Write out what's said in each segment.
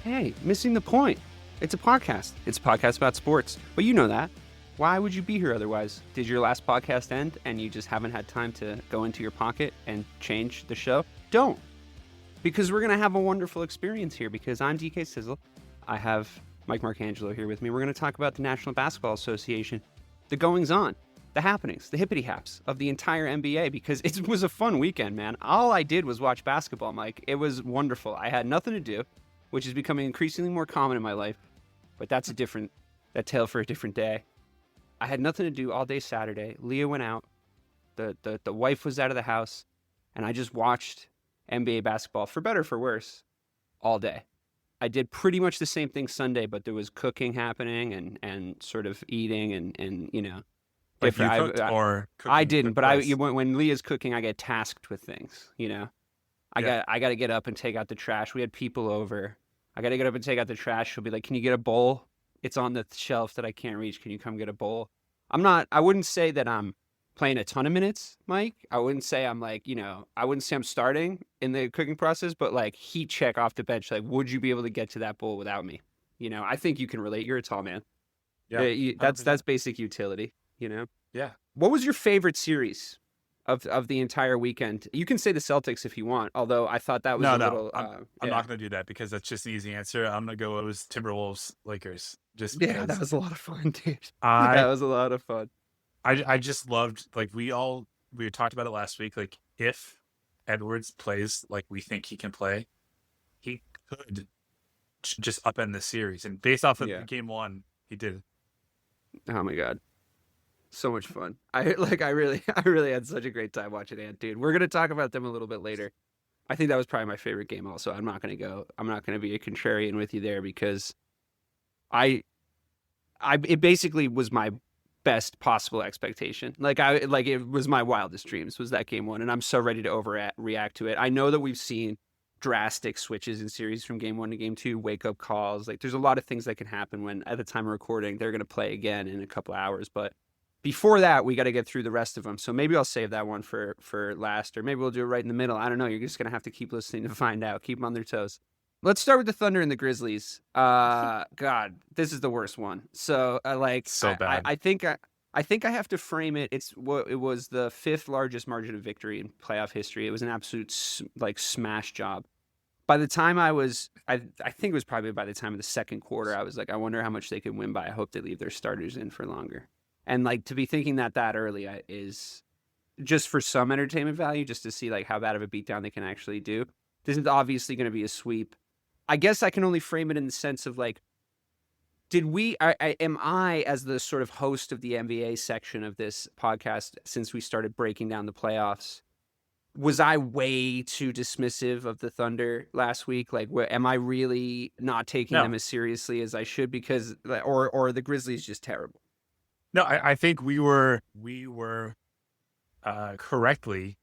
Hey, missing the point. It's a podcast. It's a podcast about sports. But you know that. Why would you be here otherwise? Did your last podcast end and you just haven't had time to go into your pocket and change the show? Don't. Because we're going to have a wonderful experience here because I'm DK Sizzle. I have Mike Marcangelo here with me. We're going to talk about the National Basketball Association, the goings-on, the happenings, the hippity-haps of the entire NBA because it was a fun weekend, man. All I did was watch basketball, Mike. It was wonderful. I had nothing to do, which is becoming increasingly more common in my life. But that's that tale for a different day. I had nothing to do all day Saturday. Leah went out. The wife was out of the house. And I just watched NBA basketball, for better or for worse, all day. I did pretty much the same thing Sunday, but there was cooking happening and sort of eating and you know. Like you cooked or cooking? I didn't, but when Leah's cooking, I get tasked with things, you know. I got to get up and take out the trash. We had people over. I got to get up and take out the trash. She'll be like, "Can you get a bowl? It's on the shelf that I can't reach. Can you come get a bowl?" I wouldn't say that I'm playing a ton of minutes, Mike. I wouldn't say I'm like, you know, I wouldn't say I'm starting in the cooking process, but like heat check off the bench. Like, would you be able to get to that bowl without me? You know, I think you can relate. You're a tall man. Yeah. That's basic utility, you know? Yeah. What was your favorite series of the entire weekend? You can say the Celtics if you want, although I thought that was I'm not going to do that because that's just an easy answer. I'm going to go, it was Timberwolves, Lakers. Just because. That was a lot of fun, dude. That was a lot of fun. I just loved, like, we talked about it last week. Like, if Edwards plays like we think he can play, he could just upend the series. And based off of game one, he did. Oh my God. So much fun. I really had such a great time watching Ant, dude. We're going to talk about them a little bit later. I think that was probably my favorite game also. I'm not going to be a contrarian with you there because it basically was my best possible expectation. It was my wildest dreams was that game one. And I'm so ready to overreact to it. I know that we've seen drastic switches in series from game one to game two, wake up calls. Like there's a lot of things that can happen when at the time of recording, they're going to play again in a couple hours. But before that, we got to get through the rest of them. So maybe I'll save that one for last, or maybe we'll do it right in the middle. I don't know. You're just going to have to keep listening to find out. Keep them on their toes. Let's start with the Thunder and the Grizzlies. God, this is the worst one. So so bad. I think I have to frame it. It was the fifth largest margin of victory in playoff history. It was an absolute smash job. By the time I think it was probably by the time of the second quarter, I was like, I wonder how much they could win by. I hope they leave their starters in for longer. And like to be thinking that early is just for some entertainment value, just to see like how bad of a beatdown they can actually do. This is obviously going to be a sweep. I guess I can only frame it in the sense of like, am I as the sort of host of the NBA section of this podcast since we started breaking down the playoffs? Was I way too dismissive of the Thunder last week? Like, am I really not taking them as seriously as I should? Because or are the Grizzlies just terrible? No, I think we were correctly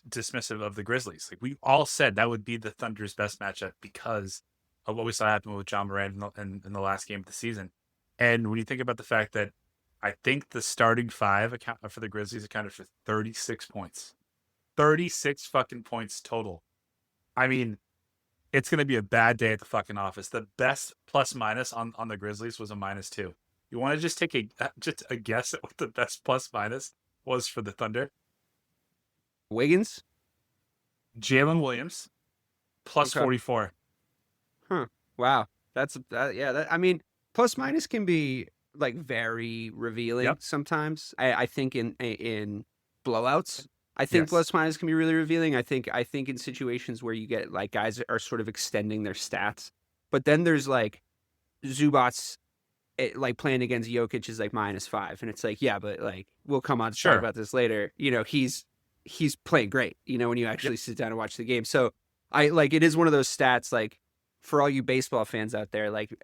dismissive of the Grizzlies. Like we all said that would be the Thunder's best matchup because of what we saw happen with John Morant in the last game of the season. And when you think about the fact that I think the starting five for the Grizzlies accounted for 36 points. 36 fucking points total. I mean, it's going to be a bad day at the fucking office. The best plus minus on the Grizzlies was a -2. You want to just take a guess at what the best plus minus was for the Thunder? Wiggins? Jalen Williams, plus 44. Huh. Wow. I mean, plus minus can be like very revealing sometimes. I think in blowouts, I think plus minus can be really revealing. I think in situations where you get like guys are sort of extending their stats, but then there's like Zubats like playing against Jokic is like -5, and it's like but like we'll come on to talk about this later. You know, he's playing great. You know, when you actually sit down and watch the game. So it is one of those stats like for all you baseball fans out there. Like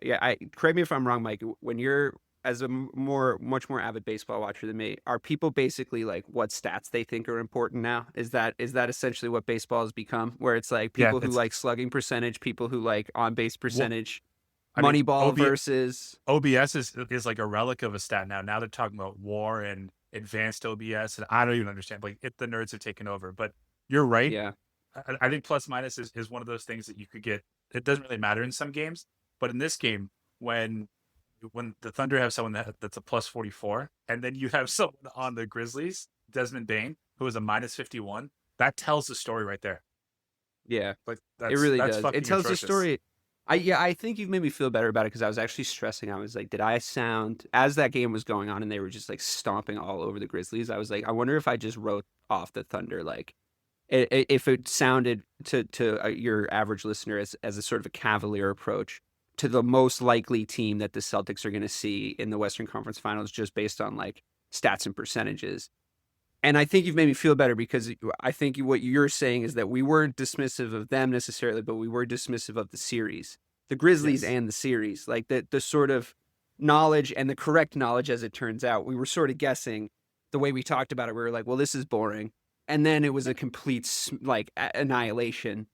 correct me if I'm wrong, Mike. When you're as a much more avid baseball watcher than me, are people basically like what stats they think are important now? Is that essentially what baseball has become? Where it's like people who like slugging percentage, people who like on base percentage. Moneyball versus OBS is like a relic of a stat now. Now they're talking about WAR and advanced OBS, and I don't even understand. Like the nerds have taken over. But you're right. Yeah, I think plus minus is one of those things that you could get it doesn't really matter in some games. But in this game, when the Thunder have someone that's a plus 44, and then you have someone on the Grizzlies, Desmond Bane, who is a minus 51, that tells the story right there. Yeah, Like it really that's does. fucking It tells the atrocious. story. I think you've made me feel better about it because I was actually stressing. I was like, did I sound as that game was going on and they were just like stomping all over the Grizzlies? I was like, I wonder if I just wrote off the Thunder, like if it sounded to your average listener as a sort of a cavalier approach to the most likely team that the Celtics are going to see in the Western Conference Finals, just based on like stats and percentages. And I think you've made me feel better because I think what you're saying is that we weren't dismissive of them necessarily, but we were dismissive of the series, the Grizzlies Yes. and the series, like the sort of knowledge and the correct knowledge, as it turns out. We were sort of guessing the way we talked about it. We were like, well, this is boring. And then it was a complete like annihilation.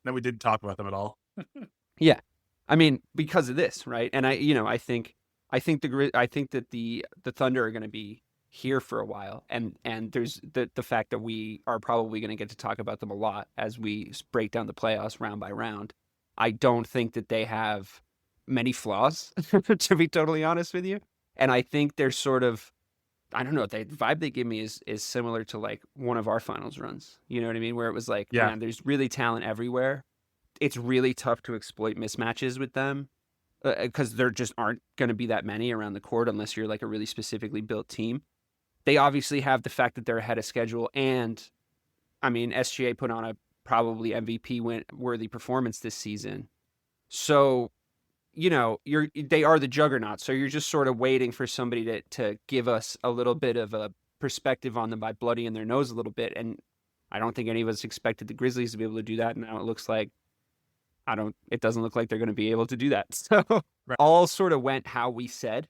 Then we didn't talk about them at all. Yeah. I mean, because of this, right? And I think that the Thunder are going to be here for a while, and there's the fact that we are probably going to get to talk about them a lot as we break down the playoffs round by round. I don't think that they have many flaws, to be totally honest with you, and I think they're sort of, I don't know, the vibe they give me is similar to like one of our finals runs. You know what I mean? Where it was like, Yeah. man, there's really talent everywhere. It's really tough to exploit mismatches with them because there just aren't going to be that many around the court unless you're like a really specifically built team. They obviously have the fact that they're ahead of schedule, and I mean, SGA put on a probably MVP worthy performance this season. So, they are the juggernaut. So you're just sort of waiting for somebody to give us a little bit of a perspective on them by bloodying their nose a little bit. And I don't think any of us expected the Grizzlies to be able to do that. And now it looks like it doesn't look like they're going to be able to do that. So Right. all sort of went how we said,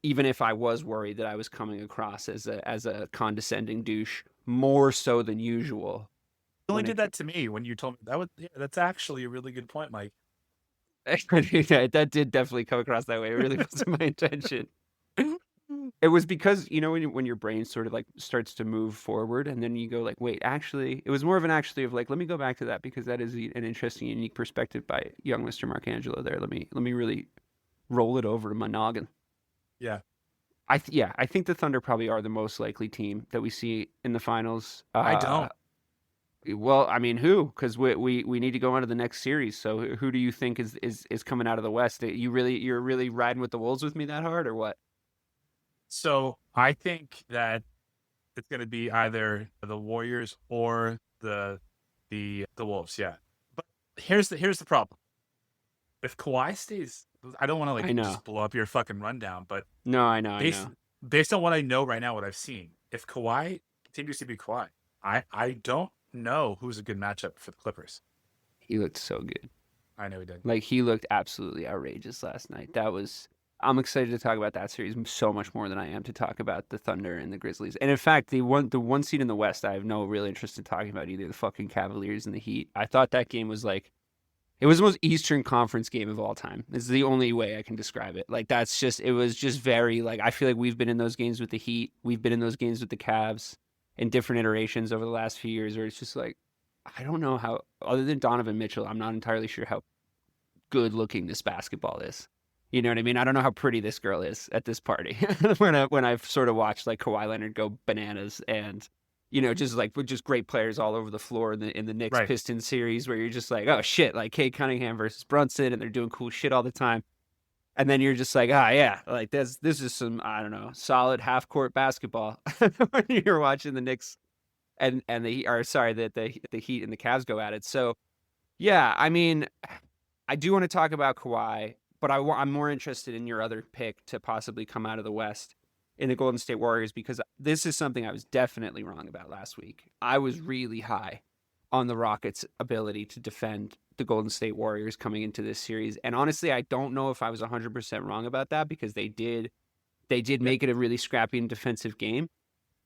even if I was worried that I was coming across as a condescending douche more so than usual. You only did that to me when you told me that. That's actually a really good point, Mike. That did definitely come across that way. It really wasn't my intention. It was because, when your brain sort of like starts to move forward and then you go like, wait, actually, it was more of an actually of like, let me go back to that because that is an interesting, unique perspective by young Mr. Marcangelo there. Let me really roll it over to my noggin. Yeah. I think the Thunder probably are the most likely team that we see in the finals. I don't. Well, I mean, who? Because we need to go on to the next series. So who do you think is coming out of the West? You're really riding with the Wolves with me that hard, or what? So I think that it's going to be either the Warriors or the Wolves. Yeah. But here's the problem. If Kawhi stays, I don't want to I know. just blow up your fucking rundown, but No, I know. based on what I know right now, what I've seen, if Kawhi continues to be Kawhi, I don't know who's a good matchup for the Clippers. He looked so good. I know he did. Like, he looked absolutely outrageous last night. I'm excited to talk about that series so much more than I am to talk about the Thunder and the Grizzlies. And in fact, the one seed in the West, I have no real interest in talking about either the fucking Cavaliers and the Heat. I thought that game was like, it was the most Eastern Conference game of all time. It's the only way I can describe it. Like, it was just very, like, I feel like we've been in those games with the Heat. We've been in those games with the Cavs in different iterations over the last few years where it's just like, I don't know how, other than Donovan Mitchell, I'm not entirely sure how good looking this basketball is. You know what I mean? I don't know how pretty this girl is at this party when I've sort of watched like Kawhi Leonard go bananas and, just great players all over the floor in the Knicks Right. Pistons series where you're just like, oh shit, like Cade Cunningham versus Brunson and they're doing cool shit all the time. And then you're just like, yeah, like this is some, I don't know, solid half court basketball when you're watching the Knicks and the Heat and the Cavs go at it. So yeah, I mean, I do want to talk about Kawhi, but I'm more interested in your other pick to possibly come out of the West in the Golden State Warriors, because this is something I was definitely wrong about last week. I was really high on the Rockets' ability to defend the Golden State Warriors coming into this series. And honestly, I don't know if I was 100% wrong about that, because they did make it a really scrappy and defensive game.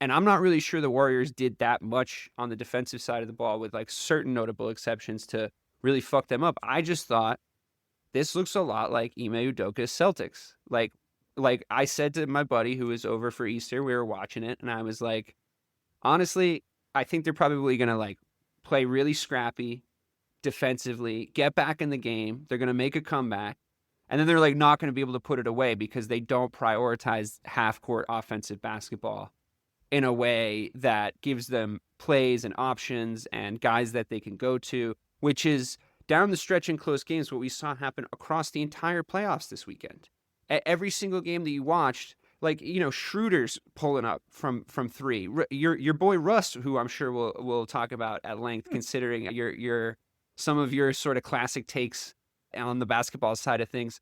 And I'm not really sure the Warriors did that much on the defensive side of the ball, with like certain notable exceptions, to really fuck them up. I just thought this looks a lot like Ime Udoka's Celtics. Like I said to my buddy who was over for Easter, we were watching it, and I was like, honestly, I think they're probably going to like play really scrappy, defensively, get back in the game. They're going to make a comeback. And then they're like not going to be able to put it away because they don't prioritize half-court offensive basketball in a way that gives them plays and options and guys that they can go to, which is down the stretch in close games what we saw happen across the entire playoffs this weekend. At every single game that you watched, like, Schroeder's pulling up from three. Your boy Russ, who I'm sure we'll talk about at length, considering your some of your sort of classic takes on the basketball side of things.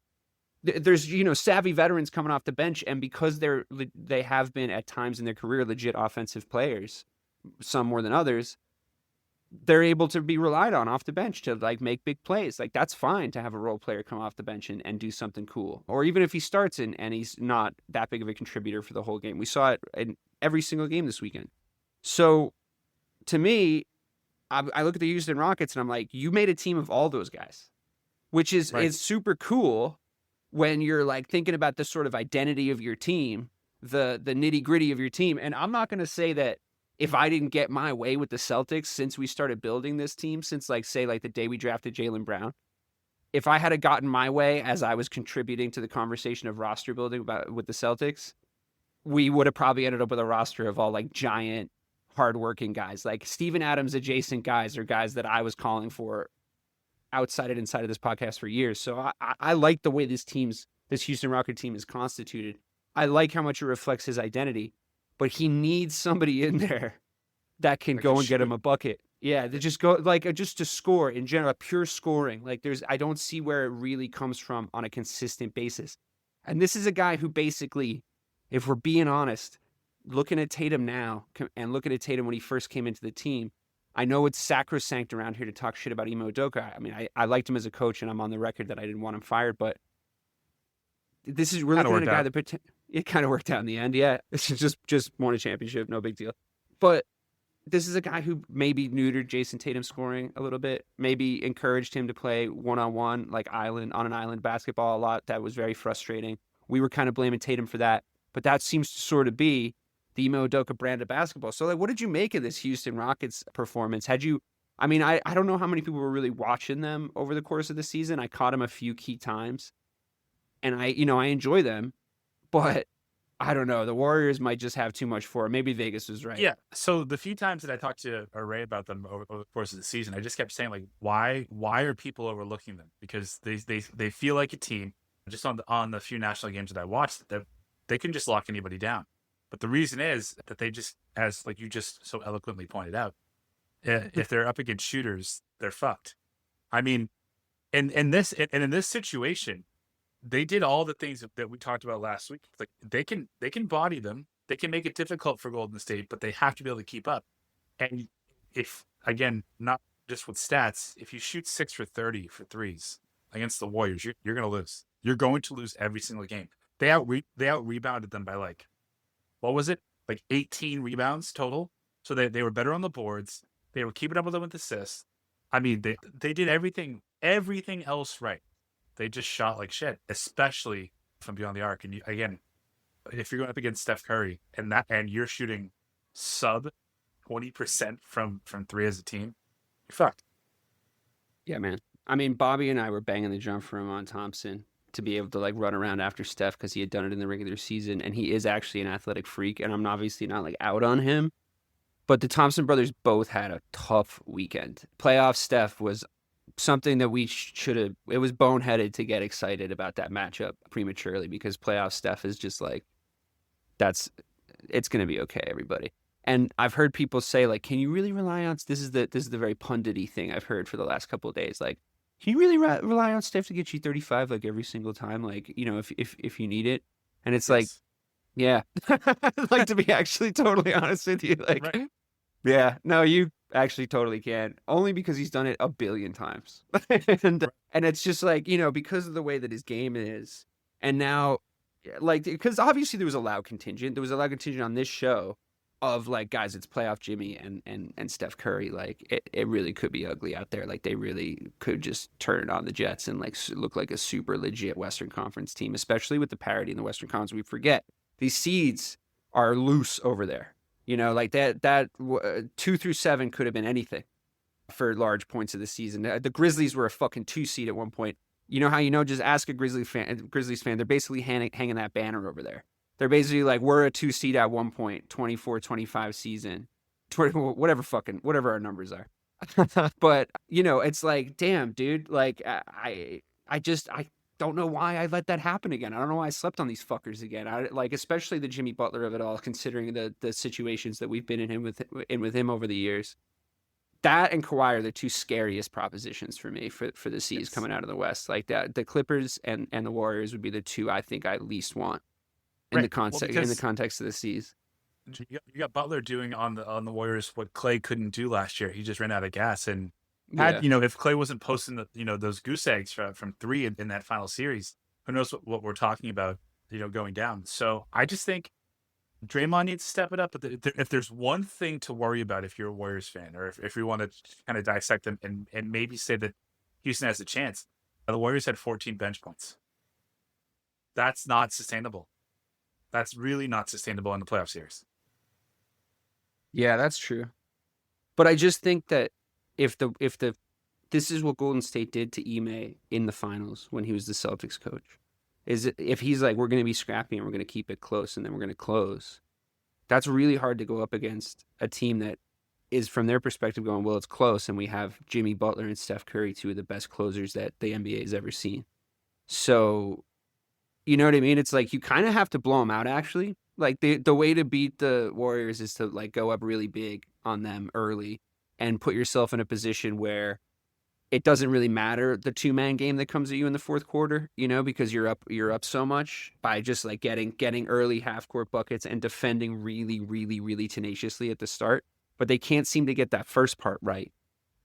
There's, savvy veterans coming off the bench, and because they have been at times in their career legit offensive players, some more than others, they're able to be relied on off the bench to like make big plays. Like, that's fine to have a role player come off the bench and do something cool. Or even if he starts and he's not that big of a contributor for the whole game. We saw it in every single game this weekend. So to me, I look at the Houston Rockets and I'm like, you made a team of all those guys, which is super cool when you're like thinking about the sort of identity of your team, the nitty gritty of your team. And I'm not going to say that if I didn't get my way with the Celtics since we started building this team, since the day we drafted Jaylen Brown, if I had gotten my way as I was contributing to the conversation of roster building with the Celtics, we would have probably ended up with a roster of all like giant, hardworking guys. Like Steven Adams adjacent guys are guys that I was calling for outside and inside of this podcast for years. So I like the way this Houston Rocket team is constituted. I like how much it reflects his identity. But he needs somebody in there that can go and get him a bucket. Yeah, they just go just to score in general, pure scoring. Like I don't see where it really comes from on a consistent basis. And this is a guy who basically, if we're being honest, looking at Tatum now and looking at Tatum when he first came into the team, I know it's sacrosanct around here to talk shit about Ime Udoka. I mean, I liked him as a coach, and I'm on the record that I didn't want him fired, but this is really kind of a guy that it kind of worked out in the end. Yeah, it's just won a championship, no big deal. But this is a guy who maybe neutered Jayson Tatum scoring a little bit, maybe encouraged him to play one-on-one, like on an island basketball a lot. That was very frustrating. We were kind of blaming Tatum for that, but that seems to sort of be the Ime Udoka brand of basketball. So, like, what did you make of this Houston Rockets performance? I don't know how many people were really watching them over the course of the season. I caught them a few key times, and I enjoy them. But I don't know. The Warriors might just have too much for it. Maybe Vegas was right. Yeah. So the few times that I talked to Ray about them over the course of the season, I just kept saying, like, why are people overlooking them? Because they feel like a team. Just on the few national games that I watched, that they can just lock anybody down. But the reason is that they just, as like you just so eloquently pointed out, if they're up against shooters, they're fucked. I mean, in this situation, they did all the things that we talked about last week. Like they can body them. They can make it difficult for Golden State, but they have to be able to keep up. And if, again, not just with stats, if you shoot 6 for 30 for threes against the Warriors, you're going to lose. You're going to lose every single game. They out rebounded them by like, what was it? Like 18 rebounds total. So they were better on the boards. They were keeping up with them with assists. I mean, they did everything else right. They just shot like shit, especially from beyond the arc. And again, if you're going up against Steph Curry and you're shooting sub 20% from three as a team, you're fucked. Yeah, man. I mean, Bobby and I were banging the drum for him on Thompson to be able to like run around after Steph because he had done it in the regular season, and he is actually an athletic freak. And I'm obviously not like out on him, but the Thompson brothers both had a tough weekend. Playoff Steph was something that we should have. It was boneheaded to get excited about that matchup prematurely because playoff Steph is just like it's going to be okay, everybody. And I've heard people say like, can you really rely on this is the very pundity thing I've heard for the last couple of days. Like, can you really rely on Steph to get you 35 like every single time? Like, if you need it. And it's like, yeah, I'd like to be actually totally honest with you. Like, right. Yeah, no, you actually totally can. Only because he's done it a billion times. and it's just like, because of the way that his game is. And now, like, because obviously there was a loud contingent. There was a loud contingent on this show of like, guys, it's playoff Jimmy and Steph Curry. Like it really could be ugly out there. Like they really could just turn it on the Jets and like look like a super legit Western Conference team, especially with the parity in the Western Conference. We forget these seeds are loose over there. Like that 2 through 7 could have been anything for large points of the season. The Grizzlies were a fucking 2 seed at one point. You know how just ask a Grizzlies fan. They're basically hanging that banner over there. They're basically like, we're a 2 seed at one point, 24-25 season, 20, whatever our numbers are. But it's like, damn, dude. Like I don't know why I let that happen again. I don't know why I slept on these fuckers again. Especially the Jimmy Butler of it all, considering the situations that we've been in with him over the years. That and Kawhi are the 2 scariest propositions for me for the C's coming out of the West. Like that, the Clippers and the Warriors would be the 2 I think I least want in the context of the C's. You got Butler doing on the Warriors what Clay couldn't do last year. He just ran out of gas, and if Clay wasn't posting those goose eggs from 3 in that final series, who knows what we're talking about going down. So I just think Draymond needs to step it up. But if there's one thing to worry about, if you're a Warriors fan, or if we want to kind of dissect them and maybe say that Houston has a chance, the Warriors had 14 bench points. That's not sustainable. That's really not sustainable in the playoff series. Yeah, that's true. But I just think that if this is what Golden State did to Ime in the finals when he was the Celtics coach, is if he's like, we're going to be scrappy and we're going to keep it close and then we're going to close, that's really hard to go up against a team that is, from their perspective, going, well, it's close, and we have Jimmy Butler and Steph Curry, 2 of the best closers that the NBA has ever seen. So, you know what I mean? It's like you kind of have to blow them out, actually. Like the way to beat the Warriors is to like go up really big on them early and put yourself in a position where it doesn't really matter the 2-man game that comes at you in the fourth quarter, because you're up so much by just like getting early half-court buckets and defending really, really, really tenaciously at the start. But they can't seem to get that first part right.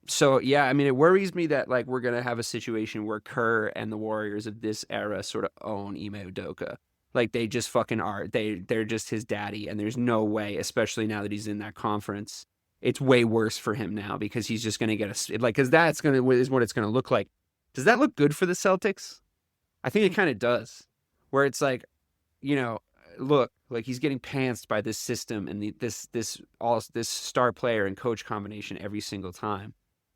So, yeah, I mean, it worries me that like we're going to have a situation where Kerr and the Warriors of this era sort of own Ime Udoka. Like they just fucking are. They're just his daddy, and there's no way, especially now that he's in that conference, it's way worse for him now because he's just going to get because that's is what it's going to look like. Does that look good for the Celtics? I think it kind of does, where it's like, look, like he's getting pantsed by this system and this star player and coach combination every single time,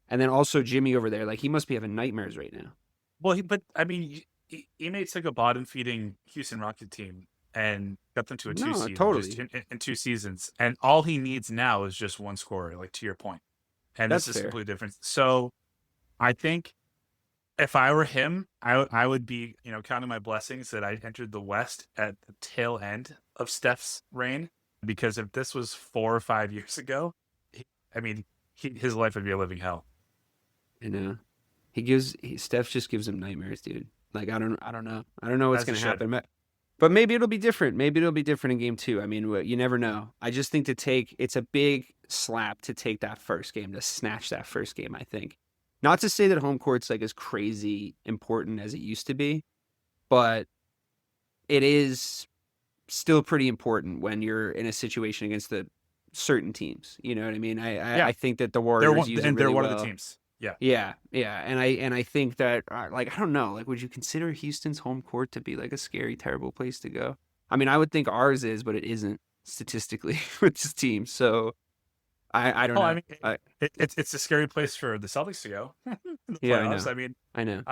and then also Jimmy over there, like he must be having nightmares right now. Well, Ime took a bottom-feeding Houston Rocket team and got them to a 2 seed in 2 seasons. And all he needs now is just one scorer, like to your point. And That's this is fair. completely different. So I think if I were him, I would be, counting my blessings that I entered the West at the tail end of Steph's reign. Because if this was 4 or 5 years ago, his life would be a living hell. I know. Steph just gives him nightmares, dude. Like, I don't know. I don't know what's going to happen. But maybe it'll be different. Maybe it'll be different in game 2. I mean, you never know. I just think it's a big slap to take that first game, to snatch that first game, I think. Not to say that home court's like as crazy important as it used to be, but it is still pretty important when you're in a situation against the certain teams. You know what I mean? I think that the Warriors they're one well. of the teams. Yeah. And I think that, like, I don't know, like, would you consider Houston's home court to be like a scary, terrible place to go? I mean, I would think ours is, but it isn't statistically with this team. So I don't know. I mean, it's a scary place for the Celtics to go. In the playoffs. I know.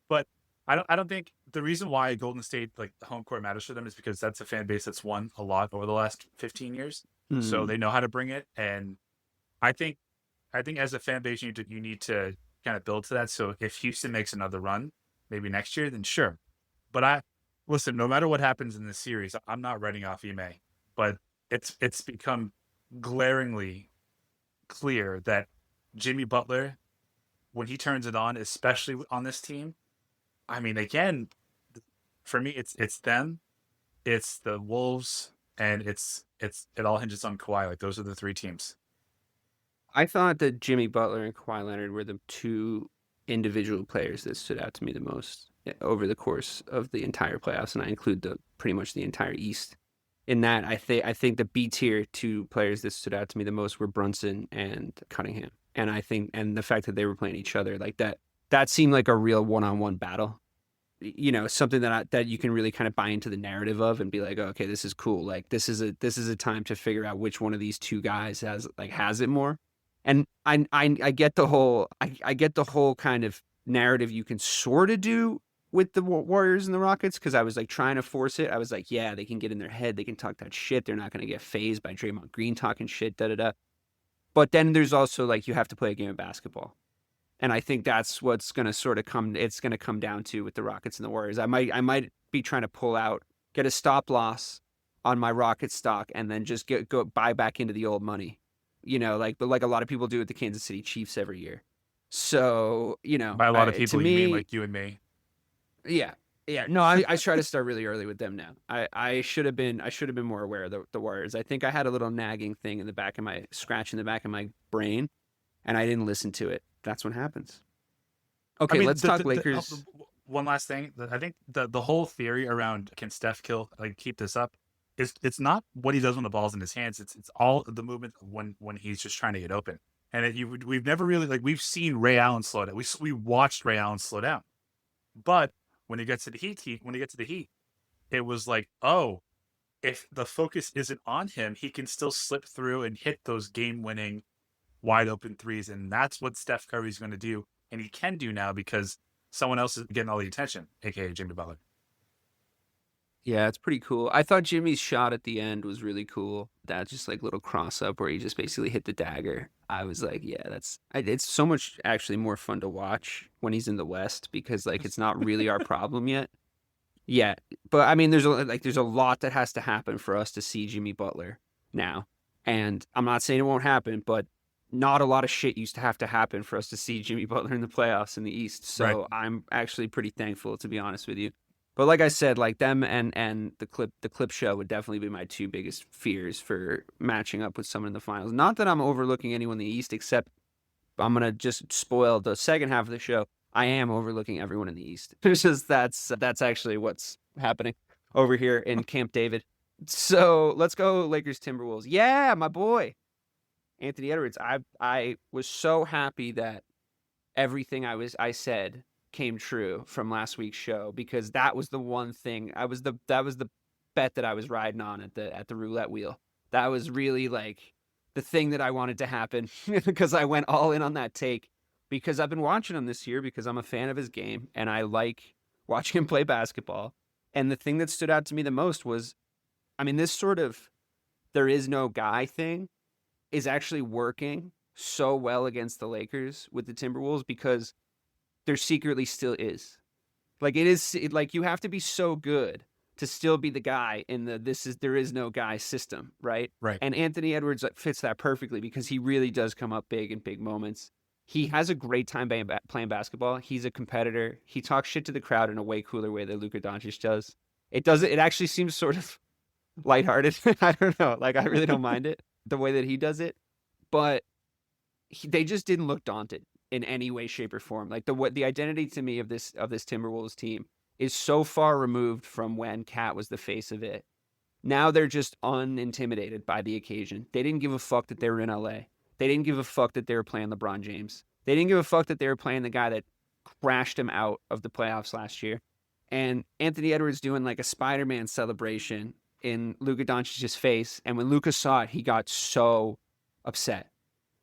But I don't think the reason why Golden State, like the home court, matters for them is because that's a fan base that's won a lot over the last 15 years. Mm-hmm. So they know how to bring it, and I think as a fan base, you need to kind of build to that. So if Houston makes another run, maybe next year, then sure. But listen, no matter what happens in this series, I'm not writing off Ime. But it's become glaringly clear that Jimmy Butler, when he turns it on, especially on this team, I mean, again, for me, it's them, it's the Wolves, and it all hinges on Kawhi. Like those are the 3 teams. I thought that Jimmy Butler and Kawhi Leonard were the 2 individual players that stood out to me the most over the course of the entire playoffs, and I include pretty much the entire East. In that, I think the B tier 2 players that stood out to me the most were Brunson and Cunningham, and the fact that they were playing each other like that seemed like a real one-on-one battle. Something that you can really kind of buy into the narrative of and be like, oh, okay, this is cool. Like this is a time to figure out which one of these 2 guys has it more. And I get the whole I get the whole kind of narrative you can sort of do with the Warriors and the Rockets, because I was like trying to force it. I was like, yeah, they can get in their head, they can talk that shit. They're not going to get phased by Draymond Green talking shit, da da da. But then there's also like you have to play a game of basketball. And I think that's what's going to sort of it's going to come down to with the Rockets and the Warriors. I might be trying to pull out, get a stop loss on my Rocket stock, and then just go buy back into the old money. Like a lot of people do with the Kansas City Chiefs every year. So, By a lot of people, to me, you mean like you and me. Yeah. Yeah. No, I try to start really early with them now. I should have been more aware of the Warriors. I think I had a little nagging thing in the back of my brain, and I didn't listen to it. That's what happens. Okay, let's talk Lakers. One last thing. I think the whole theory around can Steph keep this up is it's not what he does when the ball's in his hands. It's all the movement when he's just trying to get open. And we've never really we've seen Ray Allen slow down. We watched Ray Allen slow down, but when he gets to the Heat, it was like, oh, if the focus isn't on him, he can still slip through and hit those game-winning, wide-open threes, and that's what Steph Curry's going to do, and he can do now because someone else is getting all the attention, aka Jimmy Butler. Yeah, it's pretty cool. I thought Jimmy's shot at the end was really cool. That just little cross up where he just basically hit the dagger. I was like, yeah, it's so much actually more fun to watch when he's in the West, because it's not really our problem yet. Yeah, but I mean, there's a lot that has to happen for us to see Jimmy Butler now, and I'm not saying it won't happen, but not a lot of shit used to have to happen for us to see Jimmy Butler in the playoffs in the East. So right. I'm actually pretty thankful, to be honest with you. But like I said, them and the clip show would definitely be my two biggest fears for matching up with someone in the finals. Not that I'm overlooking anyone in the East, except I'm gonna just spoil the second half of the show. I am overlooking everyone in the East. It's just that's actually what's happening over here in Camp David. So let's go Lakers Timberwolves. Yeah, my boy Anthony Edwards. I was so happy that everything I said came true from last week's show, because that was the one thing that was the bet that I was riding on at the roulette wheel. That was really the thing that I wanted to happen because I went all in on that take, because I've been watching him this year because I'm a fan of his game and I like watching him play basketball. And the thing that stood out to me the most was, I mean, this sort of there is no guy thing is actually working so well against the Lakers with the Timberwolves, because there secretly still is. You have to be so good to still be the guy in there is no guy system, right? Right. And Anthony Edwards fits that perfectly, because he really does come up big in big moments. He has a great time playing basketball. He's a competitor. He talks shit to the crowd in a way cooler way than Luka Dončić does. It actually seems sort of lighthearted. I don't know. I really don't mind it, the way that he does it. But they just didn't look daunted in any way, shape, or form. The identity to me of this Timberwolves team is so far removed from when Cat was the face of it. Now they're just unintimidated by the occasion. They didn't give a fuck that they were in LA. They didn't give a fuck that they were playing LeBron James. They didn't give a fuck that they were playing the guy that crashed him out of the playoffs last year. And Anthony Edwards doing a Spider-Man celebration in Luka Dončić's face. And when Luka saw it, he got so upset.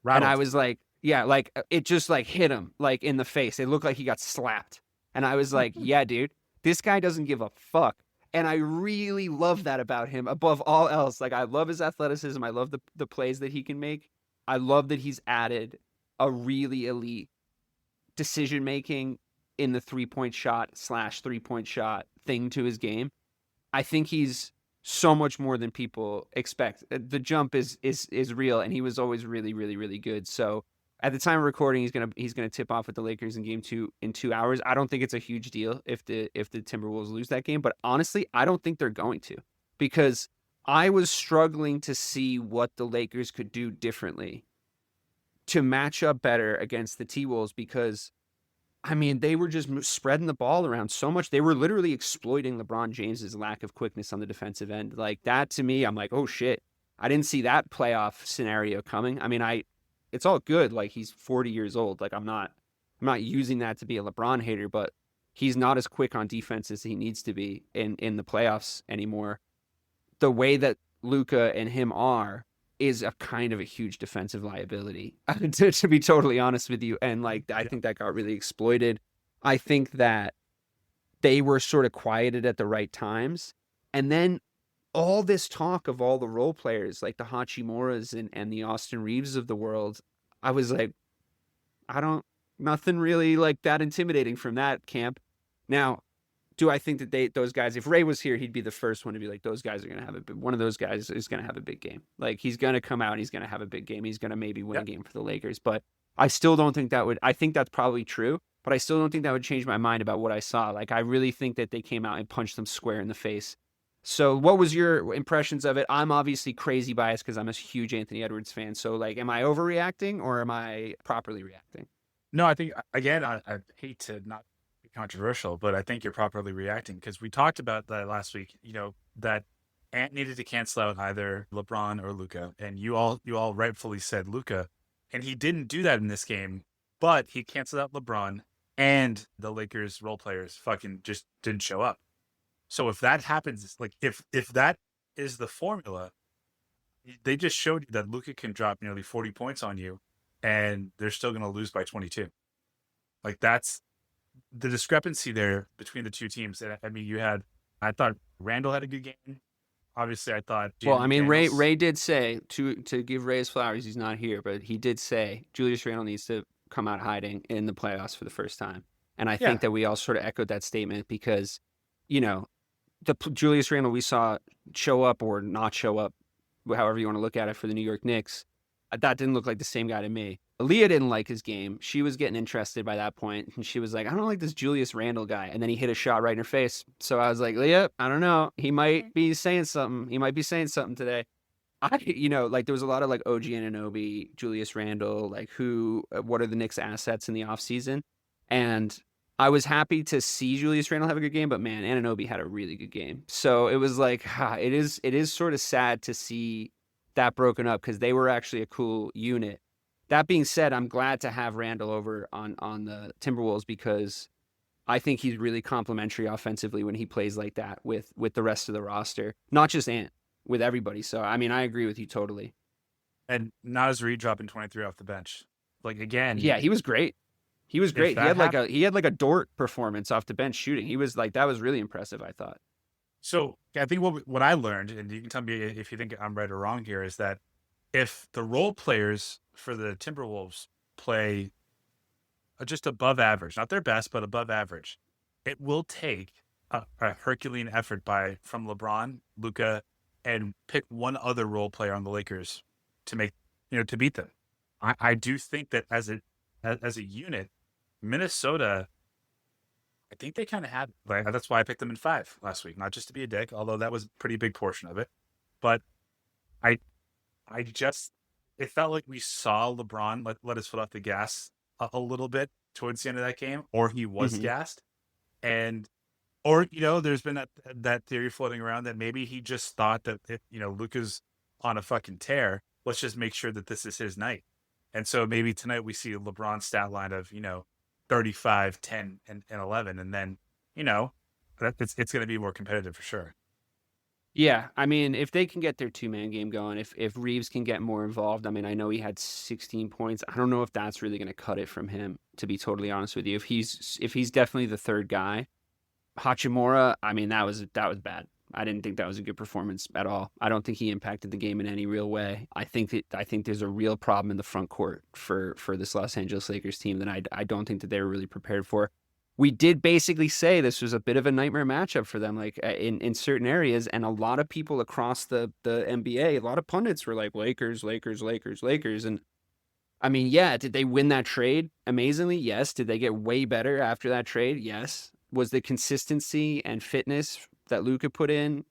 Rattled. And I was like, yeah, it just hit him in the face. It looked like he got slapped. And I was like, yeah, dude, this guy doesn't give a fuck. And I really love that about him above all else. I love his athleticism. I love the plays that he can make. I love that he's added a really elite decision-making in the three-point shot / three-point shot thing to his game. I think he's so much more than people expect. The jump is real, and he was always really, really, really good. So at the time of recording, he's gonna tip off with the Lakers in Game 2 in 2 hours. I don't think it's a huge deal if the Timberwolves lose that game, but honestly, I don't think they're going to, because I was struggling to see what the Lakers could do differently to match up better against the T-Wolves, because I mean, they were just spreading the ball around so much. They were literally exploiting LeBron James's lack of quickness on the defensive end. That to me, I'm like, oh shit, I didn't see that playoff scenario coming. I mean, it's all good. He's 40 years old. I'm not using that to be a LeBron hater, but he's not as quick on defense as he needs to be in the playoffs anymore. The way that Luka and him are, is a kind of a huge defensive liability, to be totally honest with you. And like, I think that got really exploited. I think that they were sort of quieted at the right times. And then all this talk of all the role players, like the Hachimuras and the Austin Reeves of the world, I was like, nothing really like that intimidating from that camp. Now, do I think that those guys, if Ray was here, he'd be the first one to be like, those guys are going to have one of those guys is going to have a big game. Like, he's going to come out and he's going to have a big game. He's going to maybe win a game for the Lakers. But I still don't think I think that's probably true, but I still don't think that would change my mind about what I saw. Like, I really think that they came out and punched them square in the face. So what was your impressions of it? I'm obviously crazy biased because I'm a huge Anthony Edwards fan. So, like, am I overreacting or am I properly reacting? No, I think, again, I hate to not be controversial, but I think you're properly reacting because we talked about that last week, that Ant needed to cancel out either LeBron or Luka. And you all rightfully said Luka. And he didn't do that in this game, but he canceled out LeBron and the Lakers role players fucking just didn't show up. So if that happens, like if that is the formula, they just showed you that Luka can drop nearly 40 points on you and they're still going to lose by 22. Like, that's the discrepancy there between the two teams. And I mean, I thought Randall had a good game. Obviously, I thought. Well, I mean, Ray did say to give Ray his flowers. He's not here, but he did say Julius Randle needs to come out hiding in the playoffs for the first time. And I think that we all sort of echoed that statement because, the Julius Randle we saw show up or not show up, however you want to look at it, for the New York Knicks, that didn't look like the same guy to me. Aaliyah didn't like his game. She was getting interested by that point, and she was like, I don't like this Julius Randle guy. And then he hit a shot right in her face. So I was like, Leah, I don't know. He might be saying something. He might be saying something today. Like, there was a lot of like OG Anunoby, Julius Randle, like what are the Knicks assets in the offseason? And I was happy to see Julius Randle have a good game, but man, Anunoby had a really good game. So it was like, it is sort of sad to see that broken up because they were actually a cool unit. That being said, I'm glad to have Randle over on the Timberwolves because I think he's really complimentary offensively when he plays like that with the rest of the roster, not just Ant, with everybody. So, I mean, I agree with you totally. And Naz Reid dropping 23 off the bench. Like, again. Yeah, he was great. He was great. He had like a Dort performance off the bench shooting. He was like, that was really impressive, I thought. So I think what I learned, and you can tell me if you think I'm right or wrong here, is that if the role players for the Timberwolves play just above average, not their best, but above average, it will take a Herculean effort from LeBron, Luka, and pick one other role player on the Lakers to beat them. I do think that as a unit, Minnesota, I think they kind of had, like, that's why I picked them in 5 last week, not just to be a dick, although that was a pretty big portion of it. But it felt like we saw LeBron let his foot off the gas a little bit towards the end of that game, or he was gassed. Or there's been that theory floating around that maybe he just thought that if, Luka's on a fucking tear, let's just make sure that this is his night. And so maybe tonight we see a LeBron stat line of, 35, 10, and 11. And then, it's going to be more competitive for sure. Yeah. I mean, if they can get their 2-man game going, if Reeves can get more involved, I mean, I know he had 16 points. I don't know if that's really going to cut it from him, to be totally honest with you. If he's definitely the third guy, Hachimura, I mean, that was bad. I didn't think that was a good performance at all. I don't think he impacted the game in any real way. I think there's a real problem in the front court for this Los Angeles Lakers team that I don't think that they were really prepared for. We did basically say this was a bit of a nightmare matchup for them, like in certain areas, and a lot of people across the NBA, a lot of pundits were like Lakers, Lakers, Lakers, Lakers, and I mean, yeah, did they win that trade amazingly? Yes. Did they get way better after that trade? Yes. Was the consistency and fitness that Luka put in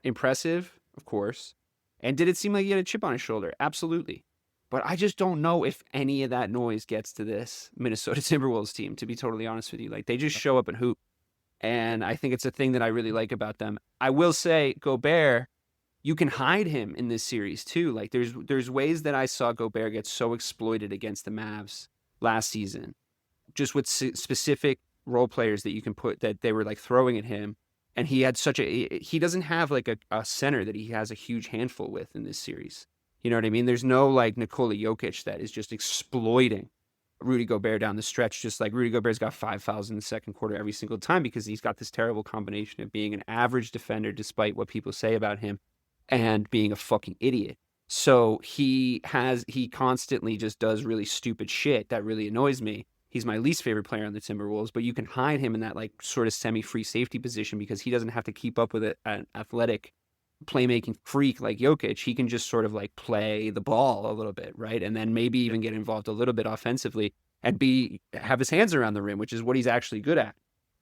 impressive? Of course. And did it seem like he had a chip on his shoulder? Absolutely. But I just don't know if any of that noise gets to this Minnesota Timberwolves team, to be totally honest with you. Like, they just show up and hoop. And I think it's a thing that I really like about them. I will say, Gobert, you can hide him in this series too. Like, there's ways that I saw Gobert get so exploited against the Mavs last season, just with specific role players that you can put that they were like throwing at him. And he had he doesn't have like a center that he has a huge handful with in this series. You know what I mean? There's no like Nikola Jokic that is just exploiting Rudy Gobert down the stretch. Just like Rudy Gobert's got 5 fouls in the second quarter every single time because he's got this terrible combination of being an average defender, despite what people say about him, and being a fucking idiot. So he constantly just does really stupid shit that really annoys me. He's my least favorite player on the Timberwolves, but you can hide him in that like sort of semi-free safety position because he doesn't have to keep up with an athletic playmaking freak like Jokic. He can just sort of like play the ball a little bit, right? And then maybe even get involved a little bit offensively and have his hands around the rim, which is what he's actually good at.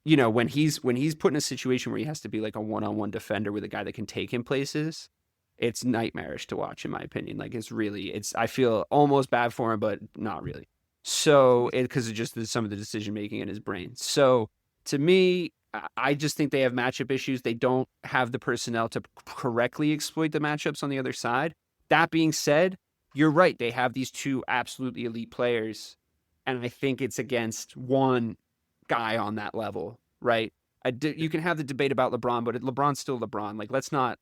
You know, when he's put in a situation where he has to be like a one-on-one defender with a guy that can take him places, it's nightmarish to watch, in my opinion. Like I feel almost bad for him, but not really. So because of just some of the decision making in his brain. So to me, I just think they have matchup issues. They don't have the personnel to correctly exploit the matchups on the other side. That being said, you're right. They have these two absolutely elite players, and I think it's against one guy on that level, right? You can have the debate about LeBron, but LeBron's still LeBron. Like, let's not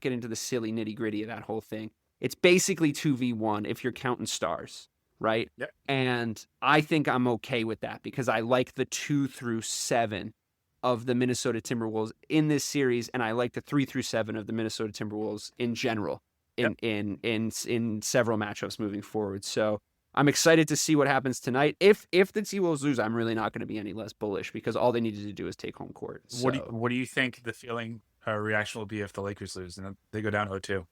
get into the silly nitty gritty of that whole thing. It's basically 2v1 if you're counting stars, right? Yep. And I think I'm okay with that because I like the 2 through 7 of the Minnesota Timberwolves in this series, and I like the 3 through 7 of the Minnesota Timberwolves in general in several matchups moving forward. So I'm excited to see what happens tonight. If the T-Wolves lose, I'm really not going to be any less bullish because all they needed to do is take home court. So, what do you think the feeling reaction will be if the Lakers lose and they go down 0-2?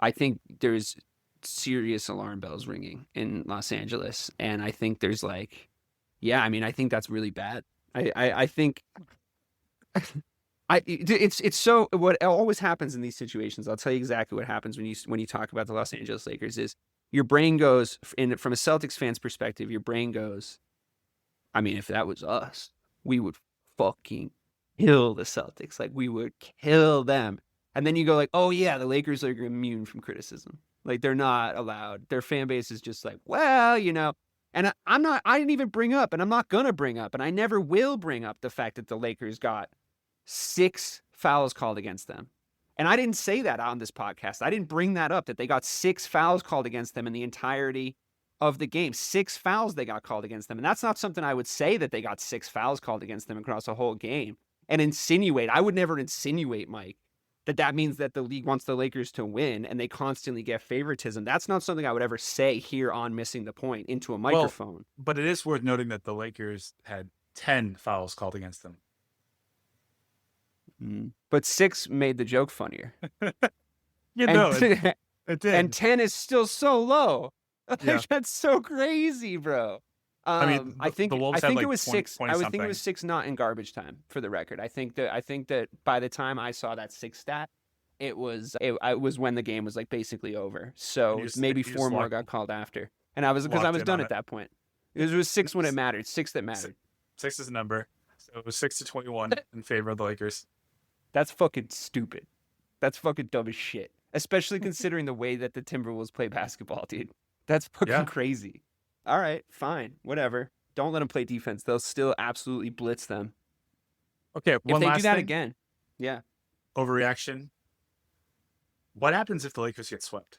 I think there's serious alarm bells ringing in Los Angeles, and I think there's like, I think that's really bad. I think it's so what always happens in these situations. I'll tell you exactly what happens when you talk about the Los Angeles Lakers is your brain goes from a Celtics fan's perspective. Your brain goes, I mean, if that was us, we would fucking kill the Celtics. Like we would kill them. And then you go like, oh yeah, the Lakers are immune from criticism. Like they're not allowed. Their fan base is just like, well, you know. And I didn't even bring up, and I'm not going to bring up, and I never will bring up the fact that the Lakers got 6 fouls called against them. And I didn't say that on this podcast. I didn't bring that up, that they got 6 fouls called against them in the entirety of the game. 6 fouls they got called against them. And that's not something I would say, that they got 6 fouls called against them across a whole game and insinuate. I would never insinuate, Mike, that means that the league wants the Lakers to win and they constantly get favoritism. That's not something I would ever say here on Missing the Point into a microphone. Well, but it is worth noting that the Lakers had 10 fouls called against them. But 6 made the joke funnier. It did. And 10 is still so low. Yeah. That's so crazy, bro. I think it was 20, 6. 20 I would think it was 6 not in garbage time, for the record. I think that by the time I saw that 6 stat, it was when the game was like basically over. So maybe 4 more got called after. And I was done at that point. It was 6 when it mattered. 6 that mattered. 6 is a number. So it was 6-21 in favor of the Lakers. That's fucking stupid. That's fucking dumb as shit. Especially considering the way that the Timberwolves play basketball, dude. That's fucking crazy. All right, fine, whatever. Don't let them play defense. They'll still absolutely blitz them. Okay, if they do that again, yeah. Overreaction. What happens if the Lakers get swept?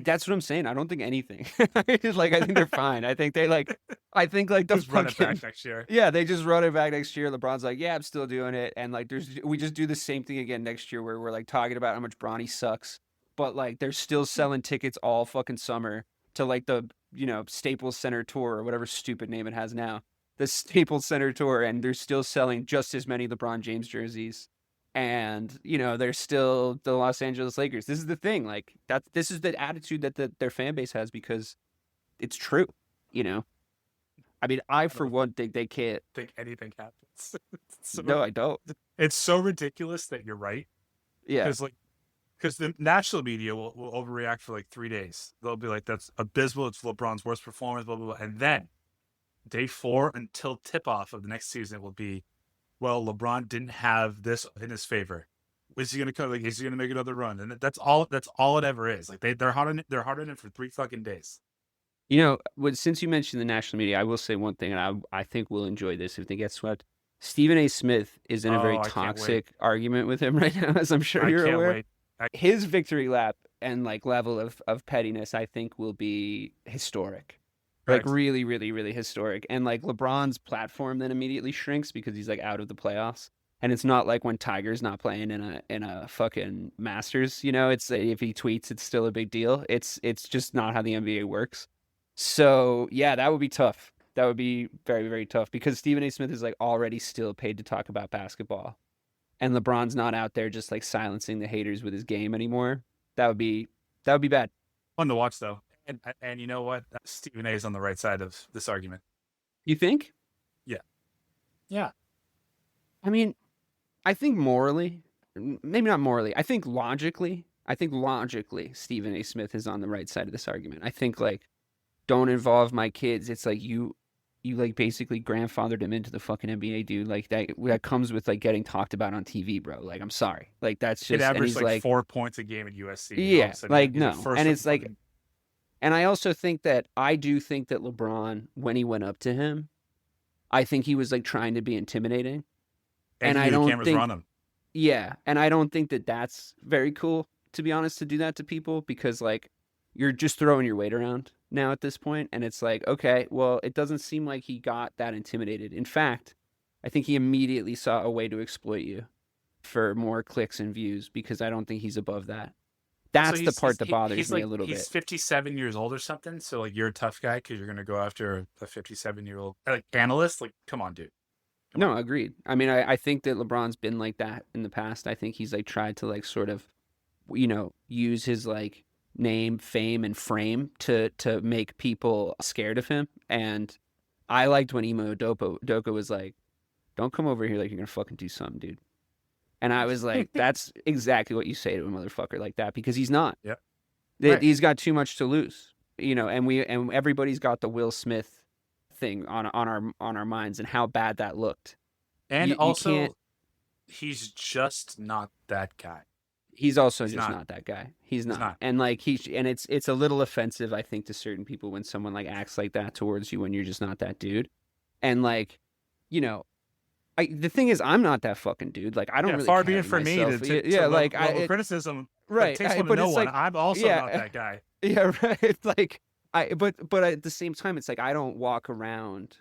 That's what I'm saying. I don't think anything. I think they're fine. I think they'll just run it back next year. Yeah, they just run it back next year. LeBron's like, yeah, I'm still doing it. And like, we just do the same thing again next year where we're like talking about how much Bronny sucks. But like, they're still selling tickets all fucking summer to like the, Staples Center Tour or whatever stupid name it has now. The Staples Center Tour. And they're still selling just as many LeBron James jerseys. And, they're still the Los Angeles Lakers. This is the thing. Like, this is the attitude that their fan base has because it's true, I mean, for one, think they can't think anything happens. No, I don't. It's so ridiculous that you're right. Yeah. Because the national media will overreact for like 3 days. They'll be like, that's abysmal. It's LeBron's worst performance, blah, blah, blah. And then day 4 until tip-off of the next season will be, well, LeBron didn't have this in his favor. Is he going to come? Like, is he going to make another run? And that's all it ever is. Like they're hard on it for 3 fucking days. Since you mentioned the national media, I will say one thing, and I think we'll enjoy this if they get swept. Stephen A. Smith is in a very toxic argument with him right now, as I'm sure you're aware. his victory lap and like level of pettiness, I think, will be historic. Like really, really, really historic. And like LeBron's platform then immediately shrinks because he's like out of the playoffs. And it's not like when Tiger's not playing in a fucking Masters, it's if he tweets, it's still a big deal. It's just not how the NBA works. So yeah, that would be tough. That would be very, very tough because Stephen A. Smith is like already still paid to talk about basketball. And LeBron's not out there just like silencing the haters with his game anymore. That would be bad. Fun to watch though. And you know what? Stephen A is on the right side of this argument. You think? Yeah. Yeah. I mean, I think morally, maybe not morally, I think logically, Stephen A. Smith is on the right side of this argument. I think like, don't involve my kids. It's like you like basically grandfathered him into the fucking NBA, dude. Like that comes with like getting talked about on TV, bro. Like I'm sorry, like that's just. It averaged like 4 points a game at USC. Yeah, like no, and it's like, and I also think that LeBron, when he went up to him, I think he was like trying to be intimidating, and I don't think. Run him. Yeah, and I don't think that that's very cool, to be honest, to do that to people because like you're just throwing your weight around now at this point, and it's like, okay, well, it doesn't seem like he got that intimidated. In fact, I think he immediately saw a way to exploit you for more clicks and views because I don't think he's above that. That's the part that bothers me a little bit. He's 57 years old or something, so like you're a tough guy because you're going to go after a 57-year-old like analyst. Like, come on, dude. No, agreed. I mean, I think that LeBron's been like that in the past. I think he's like tried to like sort of, use his like name, fame, and frame to make people scared of him. And I liked when Imo Udoka was like, don't come over here like you're going to fucking do something, dude. And I was like, that's exactly what you say to a motherfucker like that because he's not. Yep. Right. He's got too much to lose, and everybody's got the Will Smith thing on our minds and how bad that looked. And also, he's just not that guy. He's also not that guy. He's not. And like it's a little offensive, I think, to certain people when someone like acts like that towards you when you're just not that dude. And like, the thing is, I'm not that fucking dude. Like, I don't really. Far be it from me to criticism. Right, takes one to know one. I'm also not that guy. Yeah, right. It's like but at the same time, it's like I don't walk around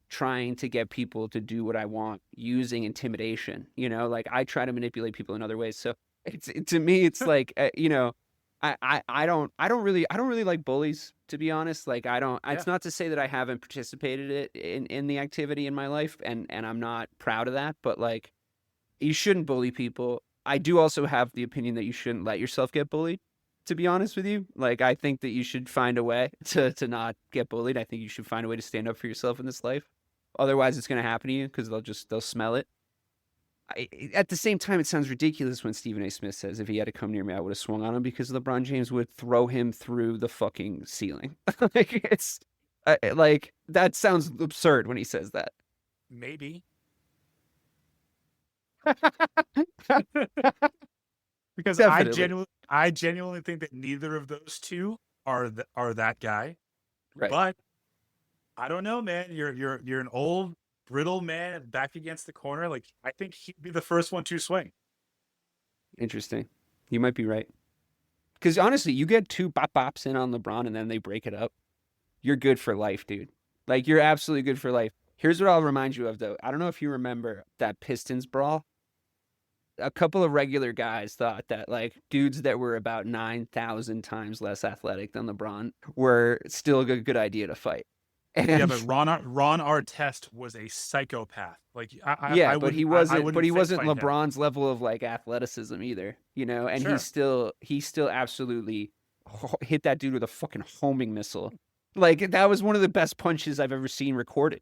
trying to get people to do what I want using intimidation. Like I try to manipulate people in other ways. So to me, it's like I don't really like bullies, to be honest. Like I don't. It's not to say that I haven't participated in the activity in my life, and I'm not proud of that. But like, you shouldn't bully people. I do also have the opinion that you shouldn't let yourself get bullied. To be honest with you, like I think that you should find a way to not get bullied. I think you should find a way to stand up for yourself in this life. Otherwise, it's going to happen to you because they'll smell it. At the same time, it sounds ridiculous when Stephen A. Smith says if he had to come near me, I would have swung on him because LeBron James would throw him through the fucking ceiling. Like it's like that sounds absurd when he says that. Maybe. Because Definitely. I genuinely think that neither of those two are that guy. Right. But I don't know, man. You're an old brittle man back against the corner. Like I think he'd be the first one to swing. Interesting. You might be right. Because honestly, you get two bops in on LeBron and then they break it up. You're good for life, dude. Like you're absolutely good for life. Here's what I'll remind you of though. I don't know if you remember that Pistons brawl. A couple of regular guys thought that like dudes that were about 9,000 times less athletic than LeBron were still a good idea to fight. And but Ron Artest was a psychopath. Like but he wasn't LeBron's level of like athleticism either, and sure. he still absolutely hit that dude with a fucking homing missile. Like that was one of the best punches I've ever seen recorded.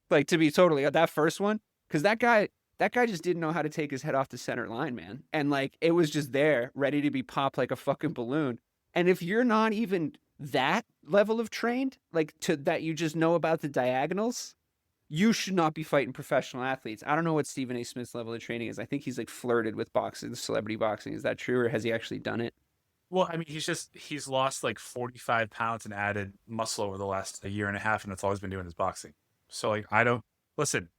Like to be totally that first one, because that guy just didn't know how to take his head off the center line, man. And like it was just there, ready to be popped like a fucking balloon. And if you're not even that level of trained, like to that you just know about the diagonals, you should not be fighting professional athletes. I don't know what Stephen A. Smith's level of training is. I think he's like flirted with boxing, celebrity boxing. Is that true, or has he actually done it? Well, I mean, he's lost like 45 pounds and added muscle over the last year and a half, and that's all he's been doing is boxing. So like, I don't listen.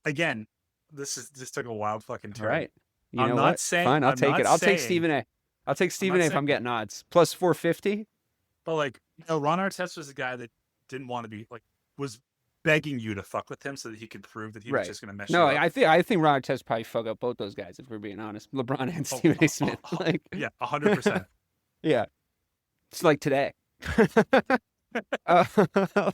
Again, this took a wild fucking turn. All right. I'm not saying. Fine, I'll take it. I'll take Stephen A. I'll take I'm Stephen not A if saying, I'm getting odds. Plus 450. but like, Ron Artest was a guy that didn't want to be like, was begging you to fuck with him so that he could prove that he was Right. just going to mess No, you up. I think Ron Artest probably fuck up both those guys if we're being honest. LeBron and Stephen A. Smith. Like, yeah, 100%. yeah, it's like today. uh,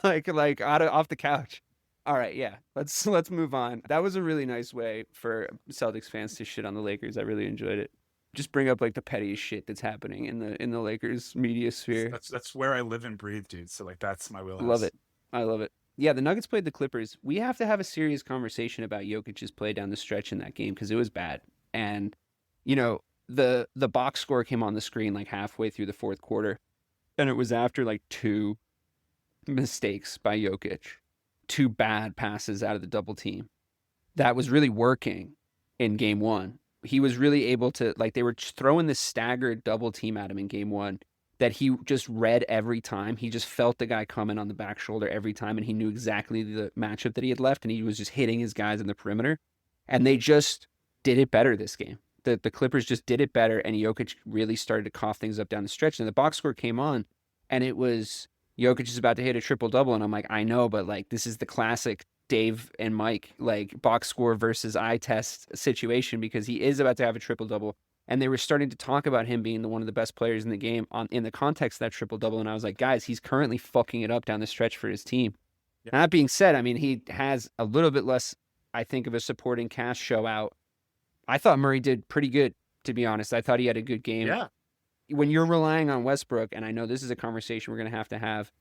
like off the couch. All right, yeah. Let's move on. That was a really nice way for Celtics fans to shit on the Lakers. I really enjoyed it. Just bring up like the pettiest shit that's happening in the Lakers media sphere. That's where I live and breathe, dude. So like, that's my wheelhouse. Love it. I love it. Yeah, the Nuggets played the Clippers. We have to have a serious conversation about Jokic's play down the stretch in that game because it was bad. And the box score came on the screen like halfway through the fourth quarter, and it was after like two mistakes by Jokic, two bad passes out of the double team. That was really working in game one. He was really able to, like, they were throwing this staggered double team at him in game one that he just read every time. He just felt the guy coming on the back shoulder every time, and he knew exactly the matchup that he had left, and he was just hitting his guys in the perimeter. And they just did it better this game. The Clippers just did it better, and Jokic really started to cough things up down the stretch. And the box score came on, and it was Jokic is about to hit a triple-double, and I'm like, I know, but like this is the classic Dave and Mike like box score versus eye test situation because he is about to have a triple-double. And they were starting to talk about him being one of the best players in the game in the context of that triple-double. And I was like, guys, he's currently fucking it up down the stretch for his team. Yeah. That being said, I mean, he has a little bit less, I think, of a supporting cast show out. I thought Murray did pretty good, to be honest. I thought he had a good game. Yeah. When you're relying on Westbrook, and I know this is a conversation we're going to have,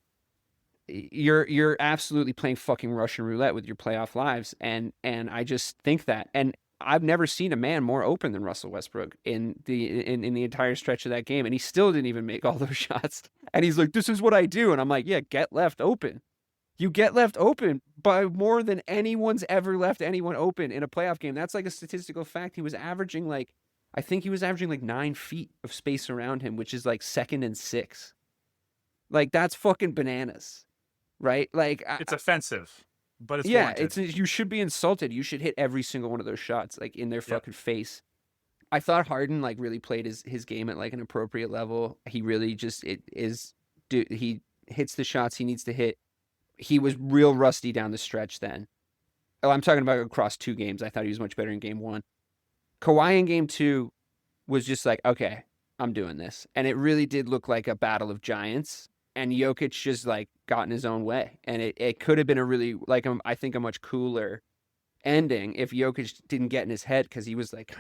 you're absolutely playing fucking Russian roulette with your playoff lives. And I just think that. And I've never seen a man more open than Russell Westbrook in the entire stretch of that game, and he still didn't even make all those shots. And he's like, "This is what I do," and I'm like, "Yeah, get left open. You get left open by more than anyone's ever left anyone open in a playoff game. That's like a statistical fact. He was averaging like 9 feet of space around him, which is like second and 6. Like that's fucking bananas, right? Like it's offensive. But it's warranted. You should be insulted. You should hit every single one of those shots like in their fucking face. I thought Harden like really played his game at like an appropriate level. He really just he hits the shots he needs to hit. He was real rusty down the stretch then. Oh, I'm talking about across 2 games. I thought he was much better in game 1. Kawhi in game 2 was just like, okay, I'm doing this. And it really did look like a battle of giants. And Jokic just like got in his own way. And it could have been a really, like, I think a much cooler ending if Jokic didn't get in his head because he was like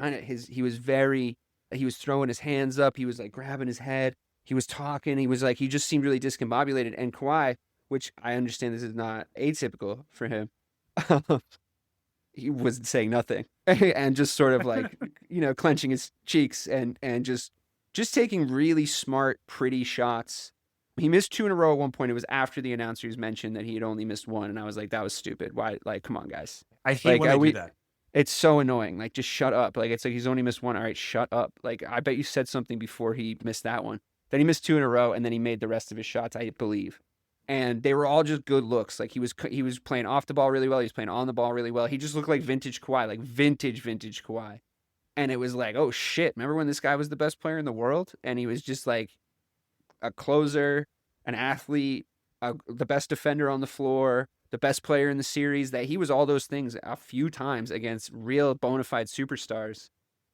he was throwing his hands up. He was like grabbing his head. He was talking. He just seemed really discombobulated. And Kawhi, which I understand this is not atypical for him, he was saying nothing and just sort of like, clenching his cheeks and just taking really smart, pretty shots. He missed 2 in a row at one point. It was after the announcers mentioned that he had only missed 1. And I was like, that was stupid. Why? Like, come on, guys. I hate when they do that. It's so annoying. Like, just shut up. Like, it's like he's only missed 1. All right, shut up. Like, I bet you said something before he missed that one. Then he missed 2 in a row, and then he made the rest of his shots, I believe. And they were all just good looks. Like, he was playing off the ball really well. He was playing on the ball really well. He just looked like vintage Kawhi, like vintage Kawhi. And it was like, oh, shit. Remember when this guy was the best player in the world? And he was just like a closer, an athlete, the best defender on the floor, the best player in the series. That he was all those things a few times against real bona fide superstars.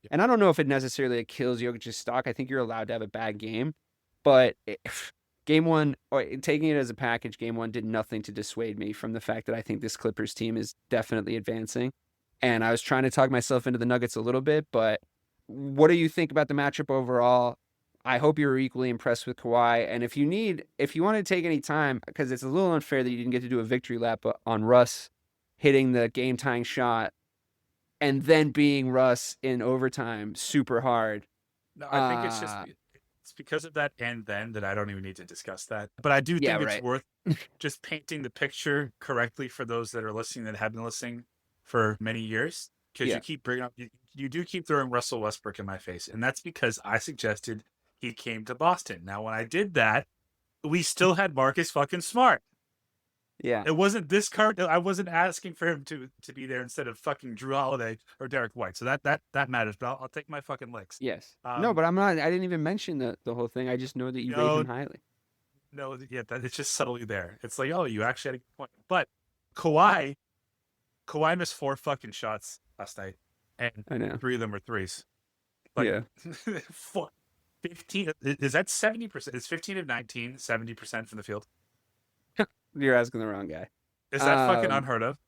And I don't know if it necessarily kills Jokic's stock. I think you're allowed to have a bad game. But game 1, or taking it as a package, game 1 did nothing to dissuade me from the fact that I think this Clippers team is definitely advancing. And I was trying to talk myself into the Nuggets a little bit, but what do you think about the matchup overall? I hope you were equally impressed with Kawhi. And if you want to take any time, because it's a little unfair that you didn't get to do a victory lap on Russ hitting the game-tying shot and then being Russ in overtime super hard. No, I think it's because of that and then that I don't even need to discuss that. But I do think it's worth just painting the picture correctly for those that are listening that have been listening for many years. Because you keep bringing up, you do keep throwing Russell Westbrook in my face. And that's because I suggested he came to Boston. Now, when I did that, we still had Marcus fucking Smart. Yeah. It wasn't this card. I wasn't asking for him to be there instead of fucking Drew Holiday or Derek White. So that matters. But I'll take my fucking licks. Yes. No, but I'm not. I didn't even mention the whole thing. I just know that you rate No, him highly. no, yeah, that it's just subtly there. It's like, oh, you actually had a good point. But Kawhi missed 4 fucking shots last night, and I know. 3 of them were threes. Like, Yeah. 15 is that 70%? Is 15 of 19 70% from the field? You're asking the wrong guy. Is that fucking unheard of?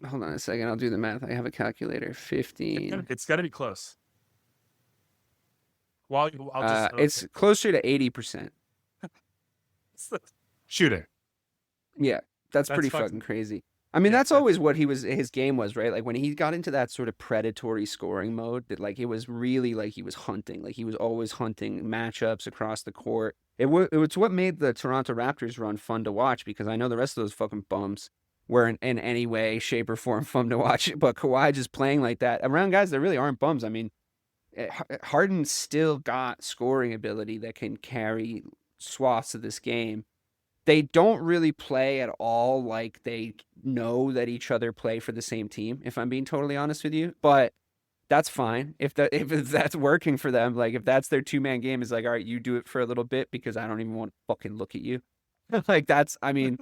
Hold on a second. I'll do the math. I have a calculator. 15. It's got to be close. It's closer to 80%. Shooter. Yeah, that's pretty fucking crazy. I mean, that's always what his game was, right? Like when he got into that sort of predatory scoring mode, that like it was really like he was hunting. Like he was always hunting matchups across the court. It's what made the Toronto Raptors run fun to watch, because I know the rest of those fucking bums weren't in any way, shape, or form fun to watch. But Kawhi just playing like that around guys that really aren't bums. I mean, Harden still got scoring ability that can carry swaths of this game. They don't really play at all like they know that each other play for the same team, if I'm being totally honest with you. But that's fine. If that's working for them, like if that's their 2-man game, is like, all right, you do it for a little bit because I don't even want to fucking look at you. Like I mean,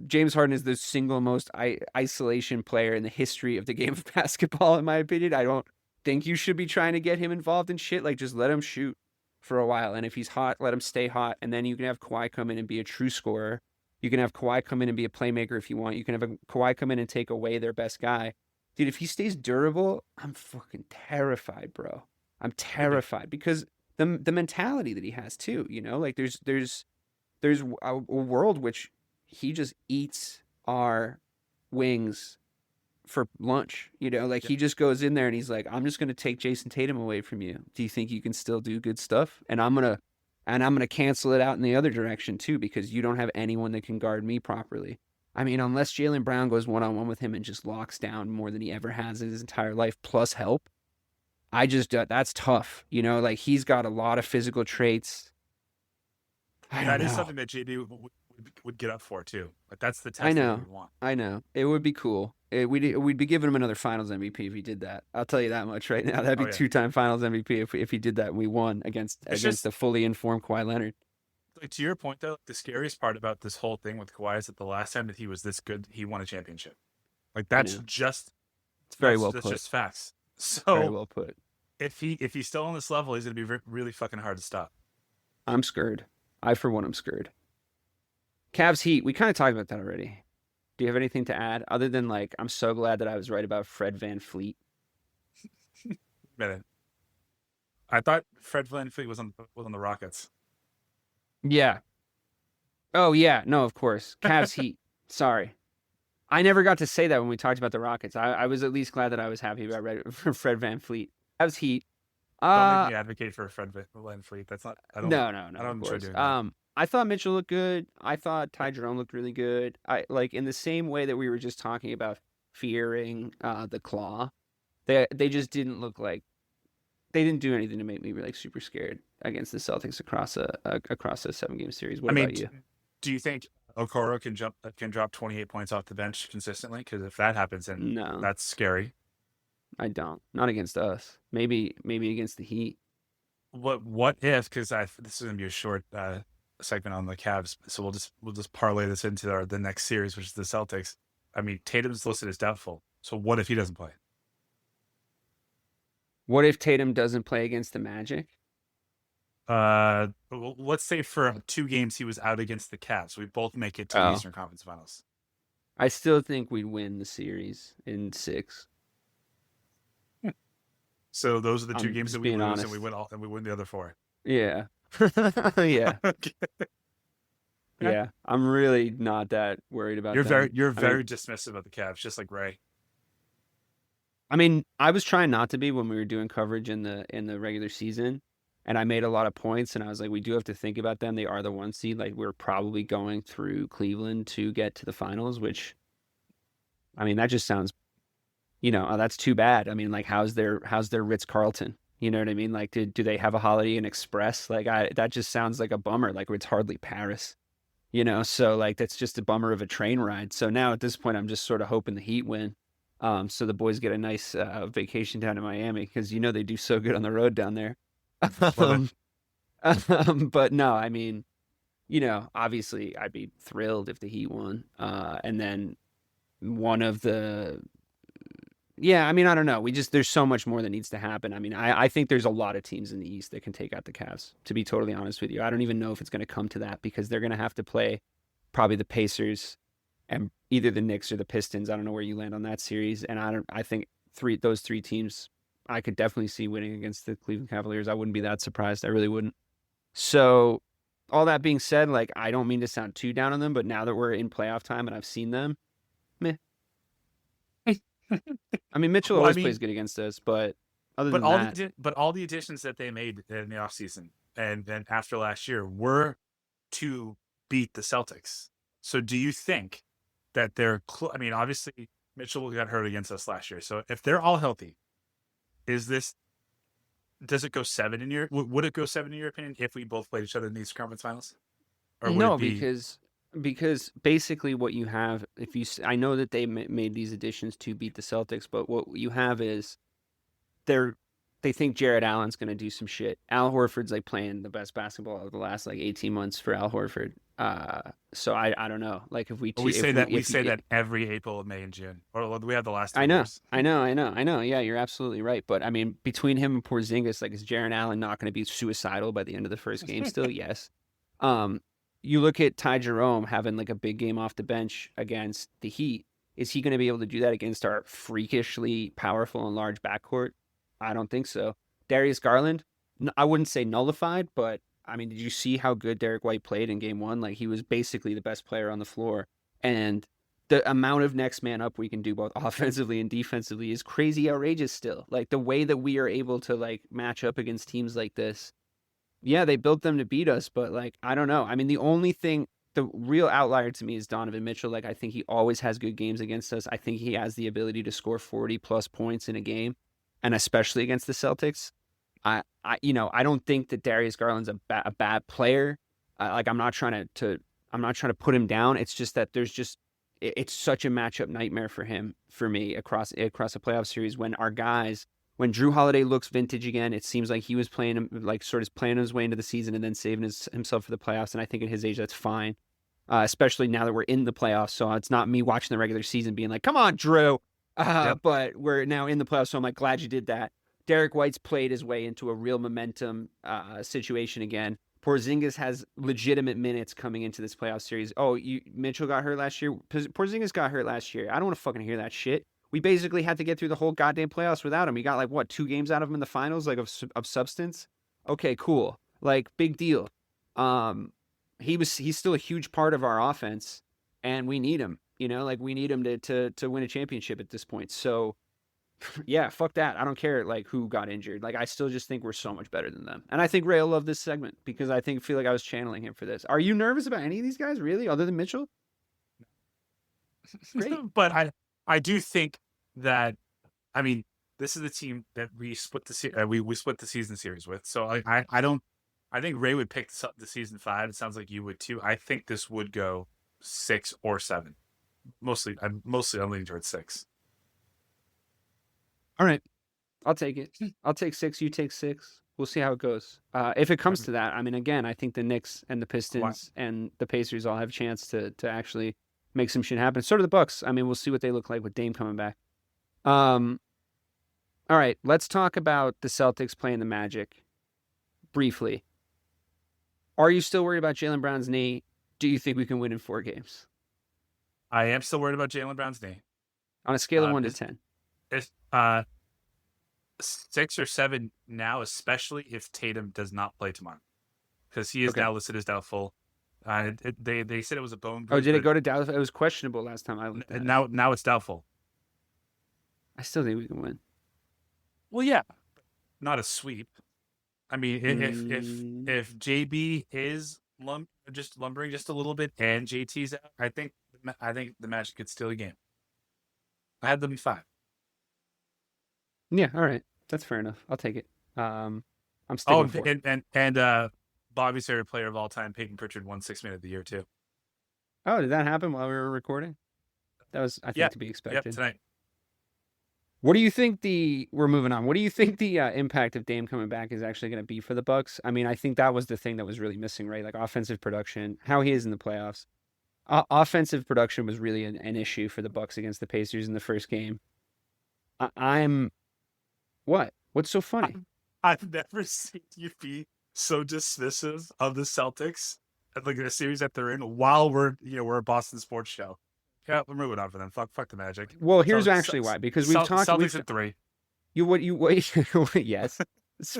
James Harden is the single most isolation player in the history of the game of basketball, in my opinion. I don't think you should be trying to get him involved in shit. Like just let him shoot for a while, and if he's hot, let him stay hot, and then you can have Kawhi come in and be a true scorer. You can have Kawhi come in and be a playmaker if you want. You can have Kawhi come in and take away their best guy. Dude, if he stays durable, I'm fucking terrified, bro. I'm terrified because the mentality that he has too, you know? Like there's a world which he just eats our wings for lunch, you know? Like he just goes in there and he's like, I'm just going to take Jayson Tatum away from you. Do you think you can still do good stuff? And I'm going to cancel it out in the other direction too, because you don't have anyone that can guard me properly. I mean, unless Jaylen Brown goes one-on-one with him and just locks down more than he ever has in his entire life, plus help, that's tough. You know, like he's got a lot of physical traits. That is something that JB would get up for too. But that's the test that we want. I know. It would be cool. We'd be giving him another Finals MVP if he did that. I'll tell you that much right now. That'd be 2-time Finals MVP if he did that and we won against the fully informed Kawhi Leonard. Like, to your point, though, the scariest part about this whole thing with Kawhi is that the last time that he was this good, he won a championship. Like that's just it's very well put. That's just facts. So very well put. If he's still on this level, he's gonna be really fucking hard to stop. I'm scared. I for one am scared. Cavs Heat. We kind of talked about that already. Do you have anything to add other than like I'm so glad that I was right about Fred VanVleet? Man, I thought Fred VanVleet was on the Rockets. Yeah. Oh, yeah. No, of course. Cavs Heat. Sorry. I never got to say that when we talked about the Rockets. I was at least glad that I was happy about Fred VanVleet. Cavs Heat. Don't make me advocate for Fred VanVleet. That's not. I don't enjoy doing that. I thought Mitchell looked good. I thought Ty Jerome looked really good. I like in the same way that we were just talking about fearing the claw. They just didn't look like they didn't do anything to make me like super scared against the Celtics across a 7-game series. What about you? Do you think Okoro can drop 28 points off the bench consistently? Because if that happens, then that's scary. I don't. Not against us. Maybe against the Heat. What if? Because this is gonna be a short segment on the Cavs, so we'll just parlay this into the next series, which is the Celtics. I mean, Tatum's listed as doubtful. So what if he doesn't play? What if Tatum doesn't play against the Magic? Let's say for 2 games he was out against the Cavs. We both make it to the Eastern Conference Finals. I still think we'd win the series in 6. So those are the 2 games that we lose, and we win the other 4. Yeah. Yeah. Okay. Yeah. I'm really not that worried about that. You're very dismissive of the Cavs, just like Ray. I mean, I was trying not to be when we were doing coverage in the regular season, and I made a lot of points, and I was like, we do have to think about them. They are the 1 seed. Like, we're probably going through Cleveland to get to the finals, which, I mean, that just sounds, that's too bad. I mean, like, how's their Ritz-Carlton? You know what I mean? Like, do they have a Holiday Inn Express? Like, that just sounds like a bummer. Like, it's hardly Paris. So like that's just a bummer of a train ride. So now at this point, I'm just sort of hoping the Heat win. So the boys get a nice vacation down in Miami because they do so good on the road down there. Love it. um, but no, I mean, obviously I'd be thrilled if the Heat won. And then one of the yeah, I mean, I don't know. There's so much more that needs to happen. I mean, I think there's a lot of teams in the East that can take out the Cavs, to be totally honest with you. I don't even know if it's going to come to that because they're going to have to play probably the Pacers and either the Knicks or the Pistons. I don't know where you land on that series. And I think those three teams I could definitely see winning against the Cleveland Cavaliers. I wouldn't be that surprised. I really wouldn't. So all that being said, like I don't mean to sound too down on them, but now that we're in playoff time and I've seen them, meh. I mean, Mitchell Well, I always mean, plays good against us, but other but than all that, the additions that they made in the offseason and then after last year were to beat the Celtics. So do you think that I mean, obviously Mitchell got hurt against us last year. So if they're all healthy, does it go 7 in your would it go 7 in your opinion if we both played each other in these conference finals? Or would no, it be because basically what you have, I know that they made these additions to beat the Celtics, but what you have is they're they think Jared Allen's going to do some shit. Al Horford's like playing the best basketball of the last like 18 months for Al Horford. So I don't know. Like if we we say if that we we if say that every April, May, and June, or we have the last 2 I know, years. I know. Yeah, you're absolutely right. But I mean, between him and Porzingis, like, is Jared Allen not going to be suicidal by the end of the first game? Still, yes. Um, you look at Ty Jerome having like a big game off the bench against the Heat. Is he going to be able to do that against our freakishly powerful and large backcourt? I don't think so. Darius Garland, I wouldn't say nullified, but I mean, did you see how good Derek White played in game one? Like, he was basically the best player on the floor. And the amount of next man up we can do both offensively and defensively is crazy outrageous still. Like the way that we are able to like match up against teams like this. Yeah, they built them to beat us, but like I don't know. I mean, the real outlier to me is Donovan Mitchell. Like I think he always has good games against us. I think he has the ability to score 40 plus points in a game, and especially against the Celtics. I don't think that Darius Garland's a bad player. Like I'm not trying to put him down. It's just that it's such a matchup nightmare for me across a playoff series when Drew Holiday looks vintage again. It seems like he was playing like sort of playing his way into the season and then saving himself for the playoffs. And I think at his age that's fine, especially now that we're in the playoffs. So it's not me watching the regular season being like, "Come on, Drew," Yep. but we're now in the playoffs. So I'm like glad you did that. Derek White's played his way into a real momentum situation again. Porzingis has legitimate minutes coming into this playoff series. Oh, Mitchell got hurt last year. Porzingis got hurt last year. I don't want to fucking hear that shit. We basically had to get through the whole goddamn playoffs without him. We got like what 2 games out of him in the finals, like of substance. Okay, cool. Like big deal. He's still a huge part of our offense, and we need him. Like we need him to win a championship at this point. So yeah, fuck that. I don't care like who got injured. Like I still just think we're so much better than them. And I think Ray will love this segment because feel like I was channeling him for this. Are you nervous about any of these guys really, other than Mitchell? Great. But I do think that, I mean, this is the team that we split we split the season series with. So I think Ray would pick the season 5. It sounds like you would too. I think this would go 6 or 7. I'm leaning towards 6. All right. I'll take it. I'll take 6. You take 6. We'll see how it goes. If it comes to that, I mean, again, I think the Knicks and the Pistons and the Pacers all have a chance to actually make some shit happen. So do the Bucks. I mean, we'll see what they look like with Dame coming back. All right. Let's talk about the Celtics playing the Magic briefly. Are you still worried about Jaylen Brown's knee? Do you think we can win in 4 games? I am still worried about Jaylen Brown's knee. On a scale of 1 to 10. It's 6 or 7 now, especially if Tatum does not play tomorrow, because he is now listed as doubtful. They said it was a bone bruise. Oh, did it go to doubtful? It was questionable last time I looked at it. Now it's doubtful. I still think we can win. Well, yeah, not a sweep. I mean, if JB is lumbering just a little bit and JT's out, I think the Magic could steal a game. I had them in 5. Yeah, all right, that's fair enough. I'll take it. I'm sticking. And Bobby's favorite player of all time, Peyton Pritchard, won 6 Man of the Year too. Oh, did that happen while we were recording? That was, I think, Yeah. to be Yep. expected. Tonight. What do you think we're moving on. What do you think the impact of Dame coming back is actually going to be for the Bucks? I mean, I think that was the thing that was really missing, right? Like offensive production, how he is in the playoffs. Offensive production was really an issue for the Bucks against the Pacers in the first game. I'm what? What's so funny? I've never seen you be so dismissive of the Celtics and like the series that they're in while we're a Boston sports show. Yeah, we're moving on for them. Fuck the Magic. Well, here's actually why, because we've talked. Celtics at 3. Yes.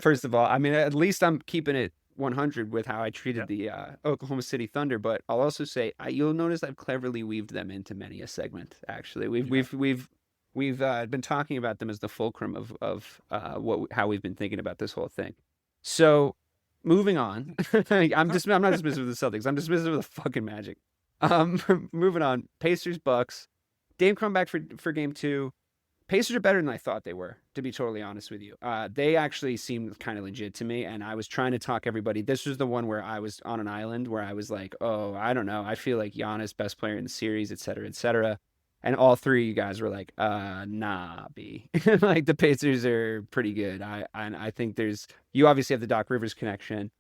First of all, I mean, at least I'm keeping it 100 with how I treated the Oklahoma City Thunder, but I'll also say you'll notice I've cleverly weaved them into many a segment. Actually, we've been talking about them as the fulcrum of how we've been thinking about this whole thing. So, moving on, I'm not dismissive of the Celtics. I'm dismissive of the fucking Magic. Moving on, Pacers Bucks. Dame come back for game 2. Pacers are better than I thought they were, to be totally honest with you. They actually seemed kind of legit to me, and I was trying to talk everybody. This was the one where I was on an island where I was like, oh, I don't know. I feel like Giannis, best player in the series, et cetera, et cetera. And all three of you guys were like, nah, B. Like, the Pacers are pretty good. I think you obviously have the Doc Rivers connection.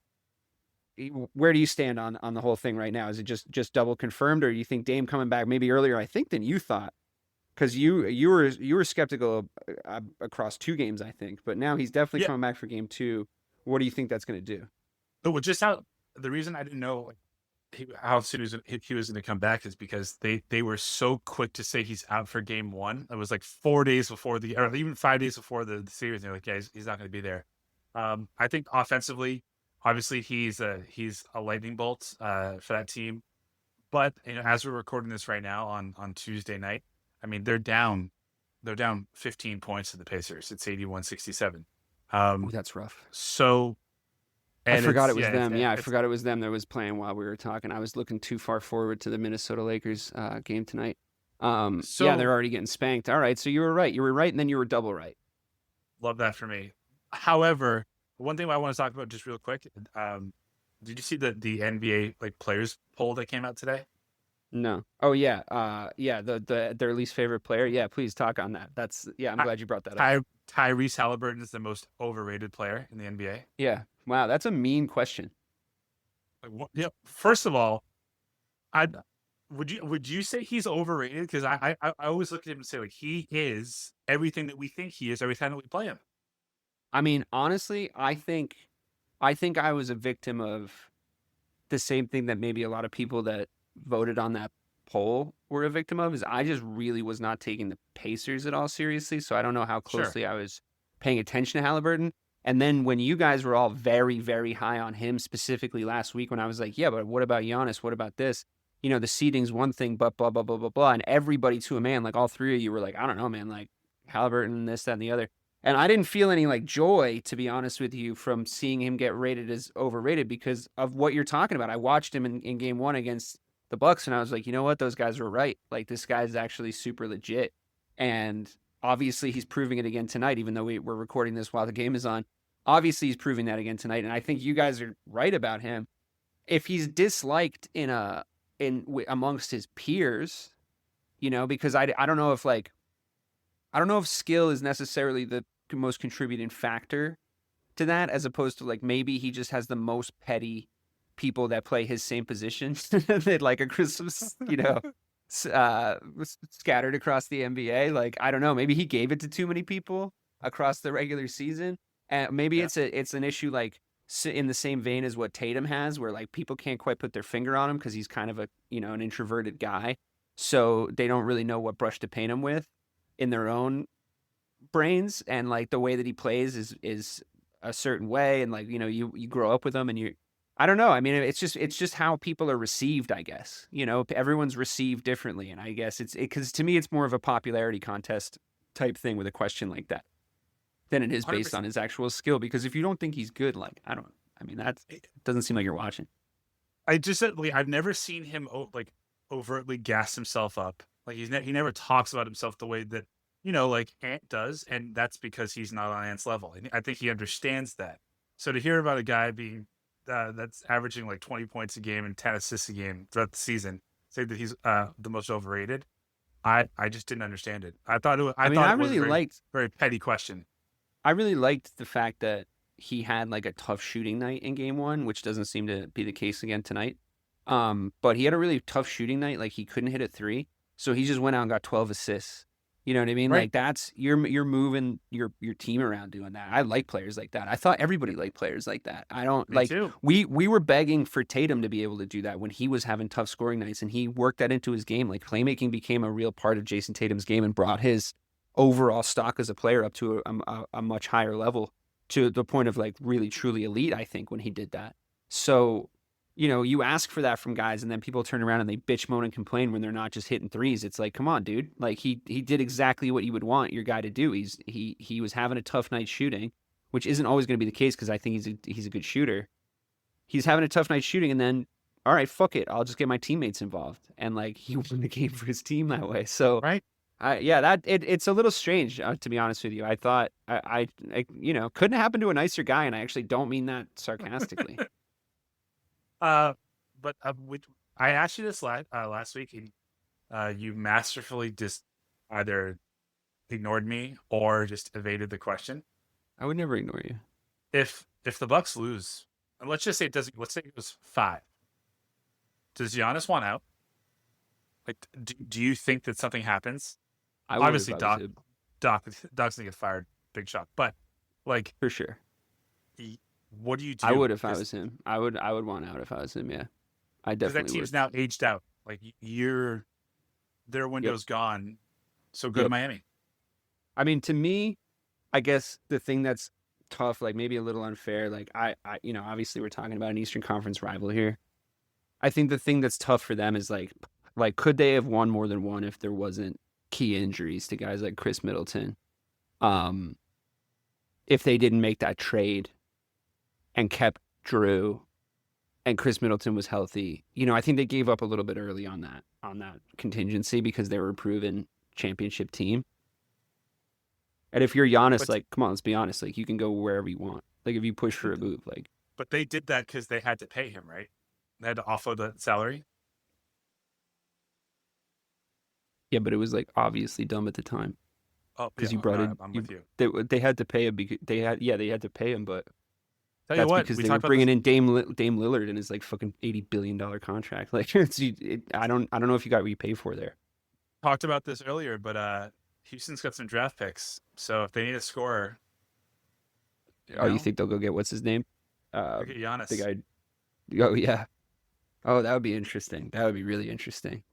Where do you stand on the whole thing right now? Is it just double confirmed, or do you think Dame coming back maybe earlier, I think, than you thought? Because you were skeptical across 2 games, I think, but now he's definitely coming back for game 2. What do you think that's going to do? Well, just how the reason I didn't know how soon he was going to come back is because they were so quick to say he's out for game 1. It was like 4 days before or even 5 days before the series. They're like, yeah, he's not going to be there. I think offensively, obviously he's a lightning bolt for that team. But as we're recording this right now on Tuesday night, I mean, they're down 15 points to the Pacers. It's 81-67. That's rough. So I forgot it was them. I forgot it was them that was playing while we were talking. I was looking too far forward to the Minnesota Lakers game tonight. They're already getting spanked. All right, so you were right. You were right, and then you were double right. Love that for me. However, one thing I want to talk about just real quick. Did you see the NBA players poll that came out today? No. Oh yeah. Their least favorite player. Yeah, please talk on that. I'm glad you brought that up. Tyrese Haliburton is the most overrated player in the NBA. Yeah. Wow, that's a mean question. First of all, would you say he's overrated? Because I always look at him and say he is everything that we think he is every time that we play him. I mean, honestly, I think I was a victim of the same thing that maybe a lot of people that voted on that poll were a victim of, is I just really was not taking the Pacers at all seriously. So I don't know how closely I was paying attention to Haliburton. And then when you guys were all very, very high on him specifically last week, when I was like, yeah, but what about Giannis? What about this? The seeding's one thing, but blah, blah, blah, blah, blah. And everybody to a man, all three of you were like, I don't know, man, Haliburton, this, that, and the other. And I didn't feel any joy, to be honest with you, from seeing him get rated as overrated because of what you're talking about. I watched him in game 1 against the Bucks, and I was like, you know what? Those guys were right. This guy's actually super legit. And obviously he's proving it again tonight, even though we're recording this while the game is on. Obviously he's proving that again tonight. And I think you guys are right about him. If he's disliked amongst his peers, because I don't know if I don't know if skill is necessarily the most contributing factor to that, as opposed to maybe he just has the most petty people that play his same position that scattered across the NBA. I don't know, maybe he gave it to too many people across the regular season, and maybe it's an issue in the same vein as what Tatum has, where people can't quite put their finger on him because he's kind of an introverted guy, so they don't really know what brush to paint him with in their own brains, and the way that he plays is a certain way, and you grow up with him, and I don't know. I mean, it's just how people are received, I guess. Everyone's received differently, and I guess because to me it's more of a popularity contest type thing with a question like that than it is based 100%. on his actual skill. Because if you don't think he's good, that doesn't seem like you're watching. I just said I've never seen him overtly gas himself up. He never talks about himself the way that Ant does, and that's because he's not on Ant's level. And I think he understands that. So to hear about a guy being that's averaging 20 points a game and 10 assists a game throughout the season, say that he's the most overrated. I just didn't understand it. I thought I mean, thought I it was really a liked very petty question. I really liked the fact that he had like a tough shooting night in game one, which doesn't seem to be the case again tonight. But he had a really tough shooting night. Like he couldn't hit a three. So he just went out and got 12 assists. You know what I mean? Right. Like that's you're moving your team around doing that. I like players like that. I thought everybody liked players like that. I don't Me like too. we were begging for Tatum to be able to do that when he was having tough scoring nights, and he worked that into his game. Like playmaking became a real part of Jayson Tatum's game and brought his overall stock as a player up to a much higher level, to the point of like really truly elite, I think, when he did that. So, you ask for that from guys, and then people turn around and they bitch, moan, and complain when they're not just hitting threes. It's like, come on, dude. Like he did exactly what you would want your guy to do. He was having a tough night shooting, which isn't always going to be the case because I think he's a good shooter. He's having a tough night shooting, and then, all right, fuck it, I'll just get my teammates involved, and like he won the game for his team that way. So Right. It's a little strange, to be honest with you. I thought I couldn't happen to a nicer guy, and I actually don't mean that sarcastically. But I asked you this last week, and you masterfully just either ignored me or just evaded the question. I would never ignore you. If the Bucks lose, and let's just say it doesn't. Let's say it was 5. Does Giannis want out? Like, do you think that something happens? Obviously, Doc's gonna get fired. Big shock. But like, for sure. What do you do? I would if I was him. I would want out if I was him. Yeah, I definitely would. Because that team's now aged out. Like their window's gone. So go to Miami. I mean, to me, I guess the thing that's tough, like maybe a little unfair, like I obviously we're talking about an Eastern Conference rival here. I think the thing that's tough for them is like could they have won more than one if there wasn't key injuries to guys like Chris Middleton? If they didn't make that trade and kept Drew and Chris Middleton was healthy, I think they gave up a little bit early on that contingency because they were a proven championship team. And if you're Giannis, like, come on, let's be honest, like you can go wherever you want. Like if you push for a move, like. But they did that because they had to pay him, right? They had to offload the salary. Yeah, but it was like obviously dumb at the time. Oh, because you brought I'm with you. They had to pay him because they had to pay him, but tell you what, because they were bringing in Dame Lillard in his like fucking $80 billion contract. Like I don't know if you got what you paid for there. Talked about this earlier, but Houston's got some draft picks, so if they need a scorer, you think they'll go get what's his name? Look at Giannis. The guy. Oh yeah. Oh, that would be interesting. That would be really interesting.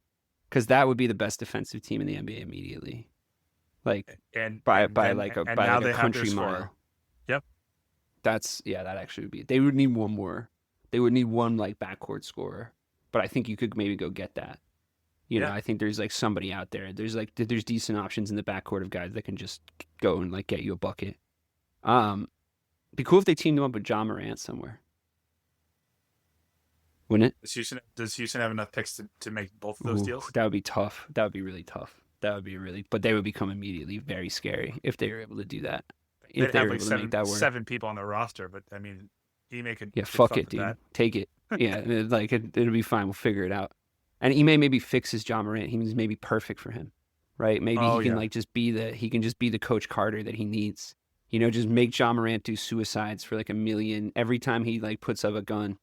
Because that would be the best defensive team in the NBA immediately, like by a country mile. Yep, that actually would be. They would need one more. They would need one like backcourt scorer, but I think you could maybe go get that. I think there's like somebody out there. There's decent options in the backcourt of guys that can just go and like get you a bucket. Be cool if they teamed them up with Ja Morant somewhere. Wouldn't it? Does Houston have enough picks to make both of those deals? That would be tough. That would be really tough. But they would become immediately very scary if they were able to do that. They'd have like seven people on the roster, but I mean, Ime could. Yeah, fuck it, dude. That. Take it. Yeah, like it'll be fine. We'll figure it out. And Ime maybe fixes Ja Morant. He's maybe perfect for him, right? Maybe he can just be the Coach Carter that he needs. Just make Ja Morant do suicides for like 1 million every time he like puts up a gun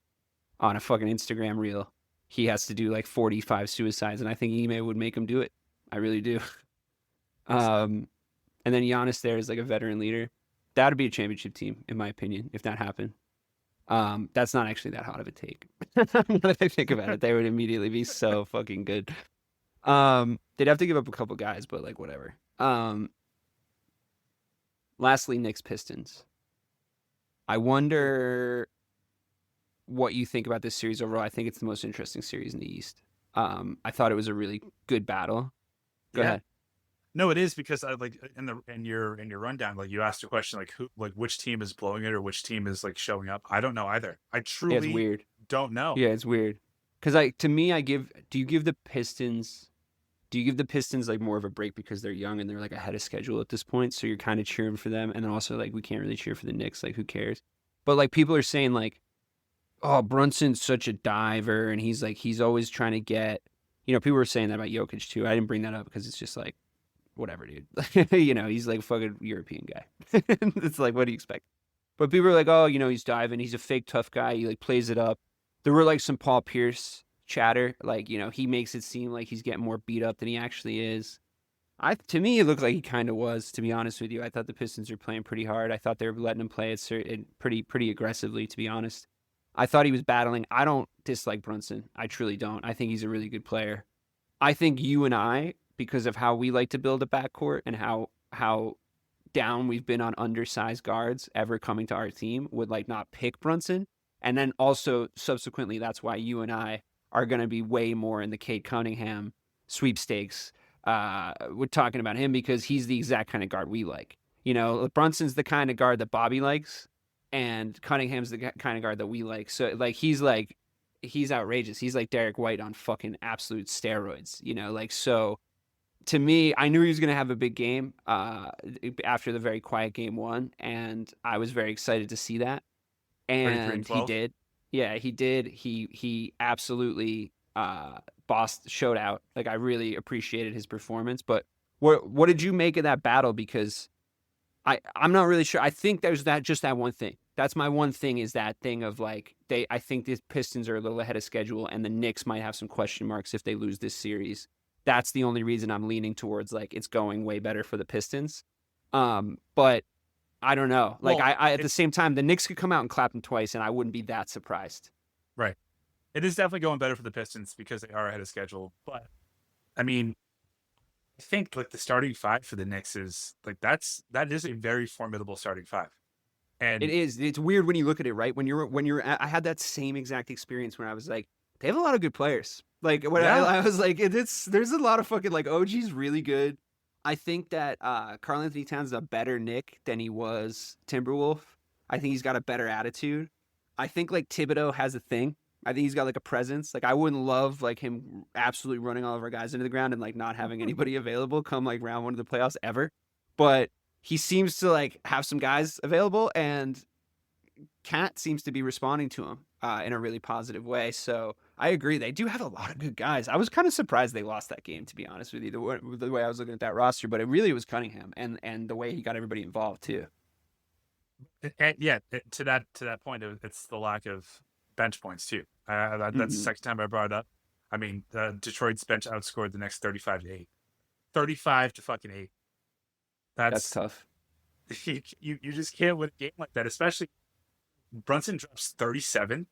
on a fucking Instagram reel. He has to do like 45 suicides, and I think Ime would make him do it. I really do. And then Giannis there is like a veteran leader. That would be a championship team, in my opinion, if that happened. That's not actually that hot of a take. Now that I think about it, they would immediately be so fucking good. They'd have to give up a couple guys, but like whatever. Lastly, Knicks Pistons. I wonder what you think about this series overall. I think it's the most interesting series in the East. I thought it was a really good battle. Go ahead. No, it is because I like in your rundown, like you asked a question like which team is blowing it or which team is like showing up. I don't know either. I truly it's weird. Don't know. Yeah, it's weird. Because do you give the Pistons like more of a break because they're young and they're like ahead of schedule at this point, so you're kind of cheering for them, and then also like we can't really cheer for the Knicks, like who cares? But like people are saying like, oh, Brunson's such a diver, and he's always trying to get People were saying that about Jokic too. I didn't bring that up because it's just like, whatever, dude. He's like a fucking European guy. It's like, what do you expect? But people are like, oh, he's diving. He's a fake tough guy. He like plays it up. There were like some Paul Pierce chatter. Like, he makes it seem like he's getting more beat up than he actually is. To me, it looked like he kind of was, to be honest with you. I thought the Pistons were playing pretty hard. I thought they were letting him play it pretty aggressively, to be honest. I thought he was battling. I don't dislike Brunson. I truly don't. I think he's a really good player. I think you and I, because of how we like to build a backcourt and how down we've been on undersized guards ever coming to our team, would like not pick Brunson. And then also subsequently, that's why you and I are going to be way more in the Cade Cunningham sweepstakes. We're talking about him because he's the exact kind of guard we like. Brunson's the kind of guard that Bobby likes, and Cunningham's the kind of guard that we like. So he's outrageous. He's like Derek White on fucking absolute steroids. So to me, I knew he was going to have a big game after the very quiet game one, and I was very excited to see that. And he did. Yeah, he did. He absolutely showed out. Like, I really appreciated his performance. But what did you make of that battle? Because I'm not really sure. I think there's that one thing. That's my one thing, is that thing of like, I think the Pistons are a little ahead of schedule, and the Knicks might have some question marks if they lose this series. That's the only reason I'm leaning towards like it's going way better for the Pistons. But I don't know. Like, I at the same time, the Knicks could come out and clap them twice, and I wouldn't be that surprised. Right. It is definitely going better for the Pistons because they are ahead of schedule. But I mean, I think like the starting five for the Knicks is like that is a very formidable starting five. And it is. It's weird when you look at it, right? I had that same exact experience when I was like, they have a lot of good players. Like when I was like, there's a lot of fucking like OG's really good. I think that Karl-Anthony Towns is a better Knick than he was Timberwolf. I think he's got a better attitude. I think like Thibodeau has a thing. I think he's got like a presence. Like, I wouldn't love like him absolutely running all of our guys into the ground and like not having anybody available come like round one of the playoffs ever. But he seems to like have some guys available, and Cat seems to be responding to him in a really positive way. So I agree. They do have a lot of good guys. I was kind of surprised they lost that game, to be honest with you, the way I was looking at that roster, but it really was Cunningham and the way he got everybody involved too. And yeah, to that point, it's the lack of bench points too. That's the second time I brought it up. I mean, Detroit's bench outscored the Knicks 35-8. 35 to fucking 8. That's tough. You just can't win a game like that, especially Brunson drops 37.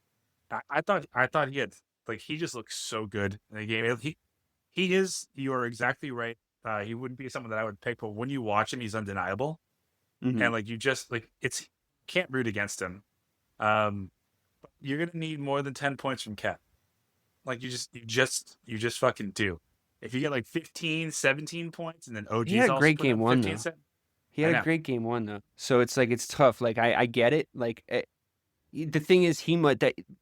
I thought he had, like, he just looks so good in the game. He is, you are exactly right. He wouldn't be someone that I would pick, but when you watch him, he's undeniable. And like, you just like, can't root against him. You're going to need more than 10 points from Cat. Like, you just fucking do. If you get like 15, 17 points, and then OG's he had a also great put game up one 15, though. He had a great game one though. So it's like, it's tough. Like, I get it. Like, the thing is,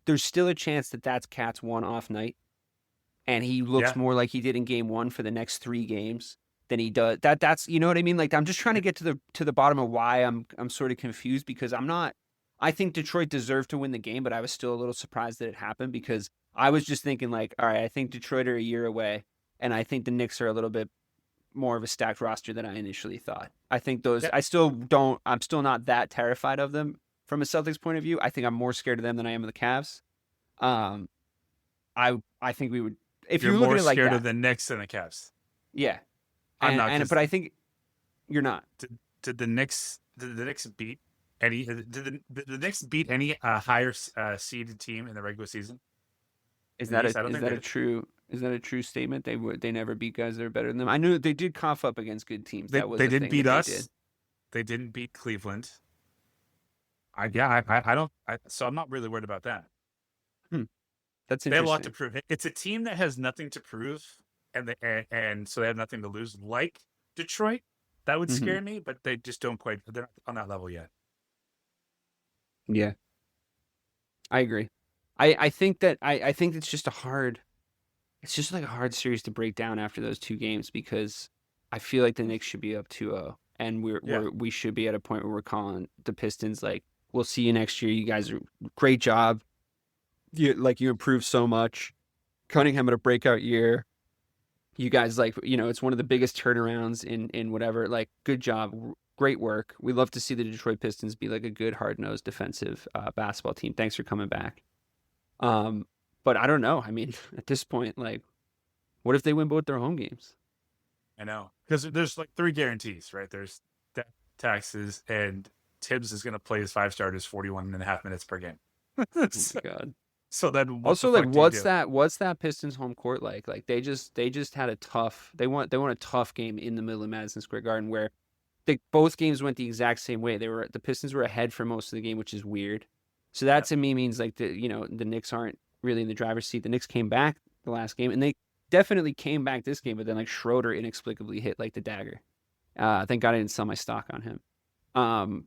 there's still a chance that that's Cat's one-off night, and he looks more like he did in game one for the next 3 games than he does. That's you know what I mean? Like, I'm just trying to get to the bottom of why I'm sort of confused, because I think Detroit deserved to win the game, but I was still a little surprised that it happened, because I was just thinking like, all right, I think Detroit are a year away, and I think the Knicks are a little bit more of a stacked roster than I initially thought. I think I'm still not that terrified of them from a Celtics point of view. I think I'm more scared of them than I am of the Cavs. I think we would, if you're looking at it like that. You're more scared of the Knicks than the Cavs. Yeah. I'm not. But I think you're not. Did the Knicks beat any? Did the Knicks beat any higher seeded team in the regular season? Is that a true statement? They never beat guys that are better than them. I knew they did cough up against good teams. They didn't beat us. They didn't beat Cleveland. So I'm not really worried about that. That's interesting. They have a lot to prove. It's a team that has nothing to prove, and so they have nothing to lose. Like Detroit, that would scare me, but they just don't quite. They're not on that level yet. Yeah, I agree. I think it's just it's just like a hard series to break down after those 2 games, because I feel like the Knicks should be up 2-0, and we should be at a point where we're calling the Pistons like, we'll see you next year. You guys are great job. You improved so much. Cunningham had a breakout year. You guys, like, it's one of the biggest turnarounds in whatever. Like, good job. Great work. We love to see the Detroit Pistons be like a good, hard-nosed defensive basketball team. Thanks for coming back. But I don't know. I mean, at this point, like, what if they win both their home games? I know. Because there's like 3 guarantees, right? There's taxes, and Tibbs is going to play his 5 starters 41 and a half minutes per game. Oh my God. So then also, like, what's that Pistons home court like? Like, they just had a tough, they won a tough game in the middle of Madison Square Garden where both games went the exact same way. The Pistons were ahead for most of the game, which is weird. So that to me means like the Knicks aren't really in the driver's seat. The Knicks came back the last game, and they definitely came back this game, but then like Schroeder inexplicably hit like the dagger. Thank God I didn't sell my stock on him.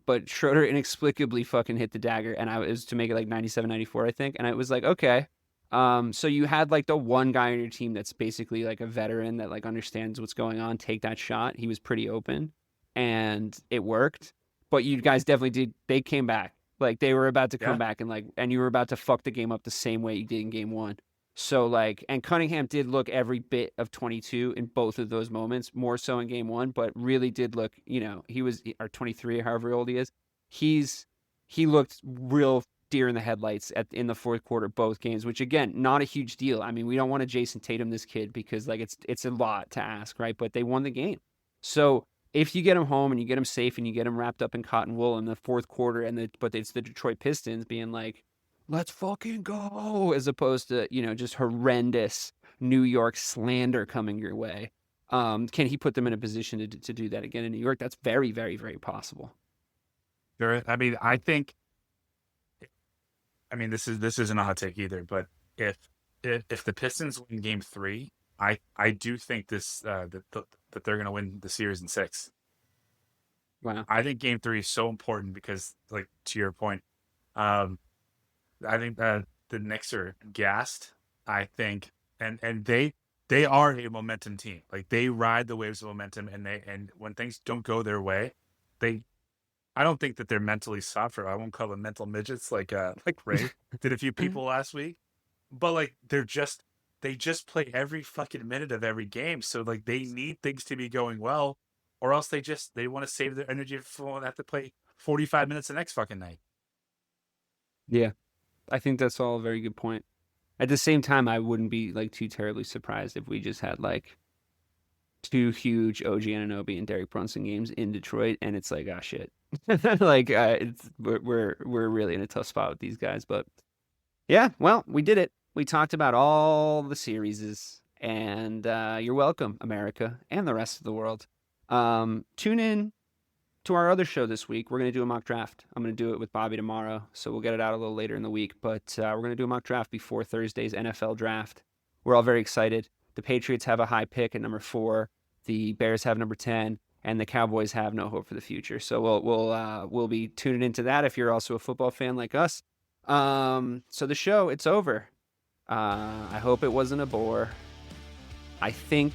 But Schroeder inexplicably fucking hit the dagger, and it was to make it like 97-94, I think. And it was like, okay. So you had like the one guy on your team that's basically like a veteran that like understands what's going on, take that shot. He was pretty open, and it worked. But you guys definitely did. They came back. Like, they were about to come back, and you were about to fuck the game up the same way you did in game 1. So, like, and Cunningham did look every bit of 22 in both of those moments, more so in game 1, but really did look, he was, or 23, however old he is. He looked real deer in the headlights in the fourth quarter, both games, which, again, not a huge deal. I mean, we don't want to Jayson Tatum this kid because, like, it's a lot to ask, right? But they won the game. So if you get him home and you get him safe and you get him wrapped up in cotton wool in the fourth quarter, but it's the Detroit Pistons being like, let's fucking go, as opposed to, just horrendous New York slander coming your way. Can he put them in a position to do that again in New York? That's very, very, very possible. Sure. I mean, this isn't a hot take either, but if the Pistons win game 3, I do think that they're going to win the series in 6. Wow. I think game 3 is so important because, like, to your point, I think that the Knicks are gassed. I think, and they are a momentum team. Like, they ride the waves of momentum, and when things don't go their way, I don't think that they're mentally soft, or I won't call them mental midgets like Ray did a few people last week, but like they just play every fucking minute of every game. So like they need things to be going well, or else they want to save their energy for when they have to play 45 minutes the next fucking night. Yeah, I think that's all a very good point. At the same time, I wouldn't be like too terribly surprised if we just had like 2 huge OG Anunoby and Derek Brunson games in Detroit, and it's like, ah, shit. Like, we're really in a tough spot with these guys, but yeah, well, we did it. We talked about all the series, and you're welcome, America, and the rest of the world. Tune in to our other show this week. We're going to do a mock draft. I'm going to do it with Bobby tomorrow, so we'll get it out a little later in the week, but we're going to do a mock draft before Thursday's NFL draft. We're all very excited. The Patriots have a high pick at number 4. The Bears have number 10. And the Cowboys have no hope for the future. So we'll be tuning into that if you're also a football fan like us. So the show, it's over. I hope it wasn't a bore. I think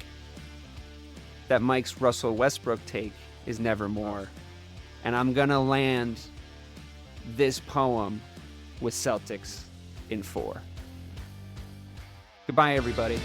that Mike's Russell Westbrook take is nevermore. And I'm going to land this poem with Celtics in 4. Goodbye, everybody.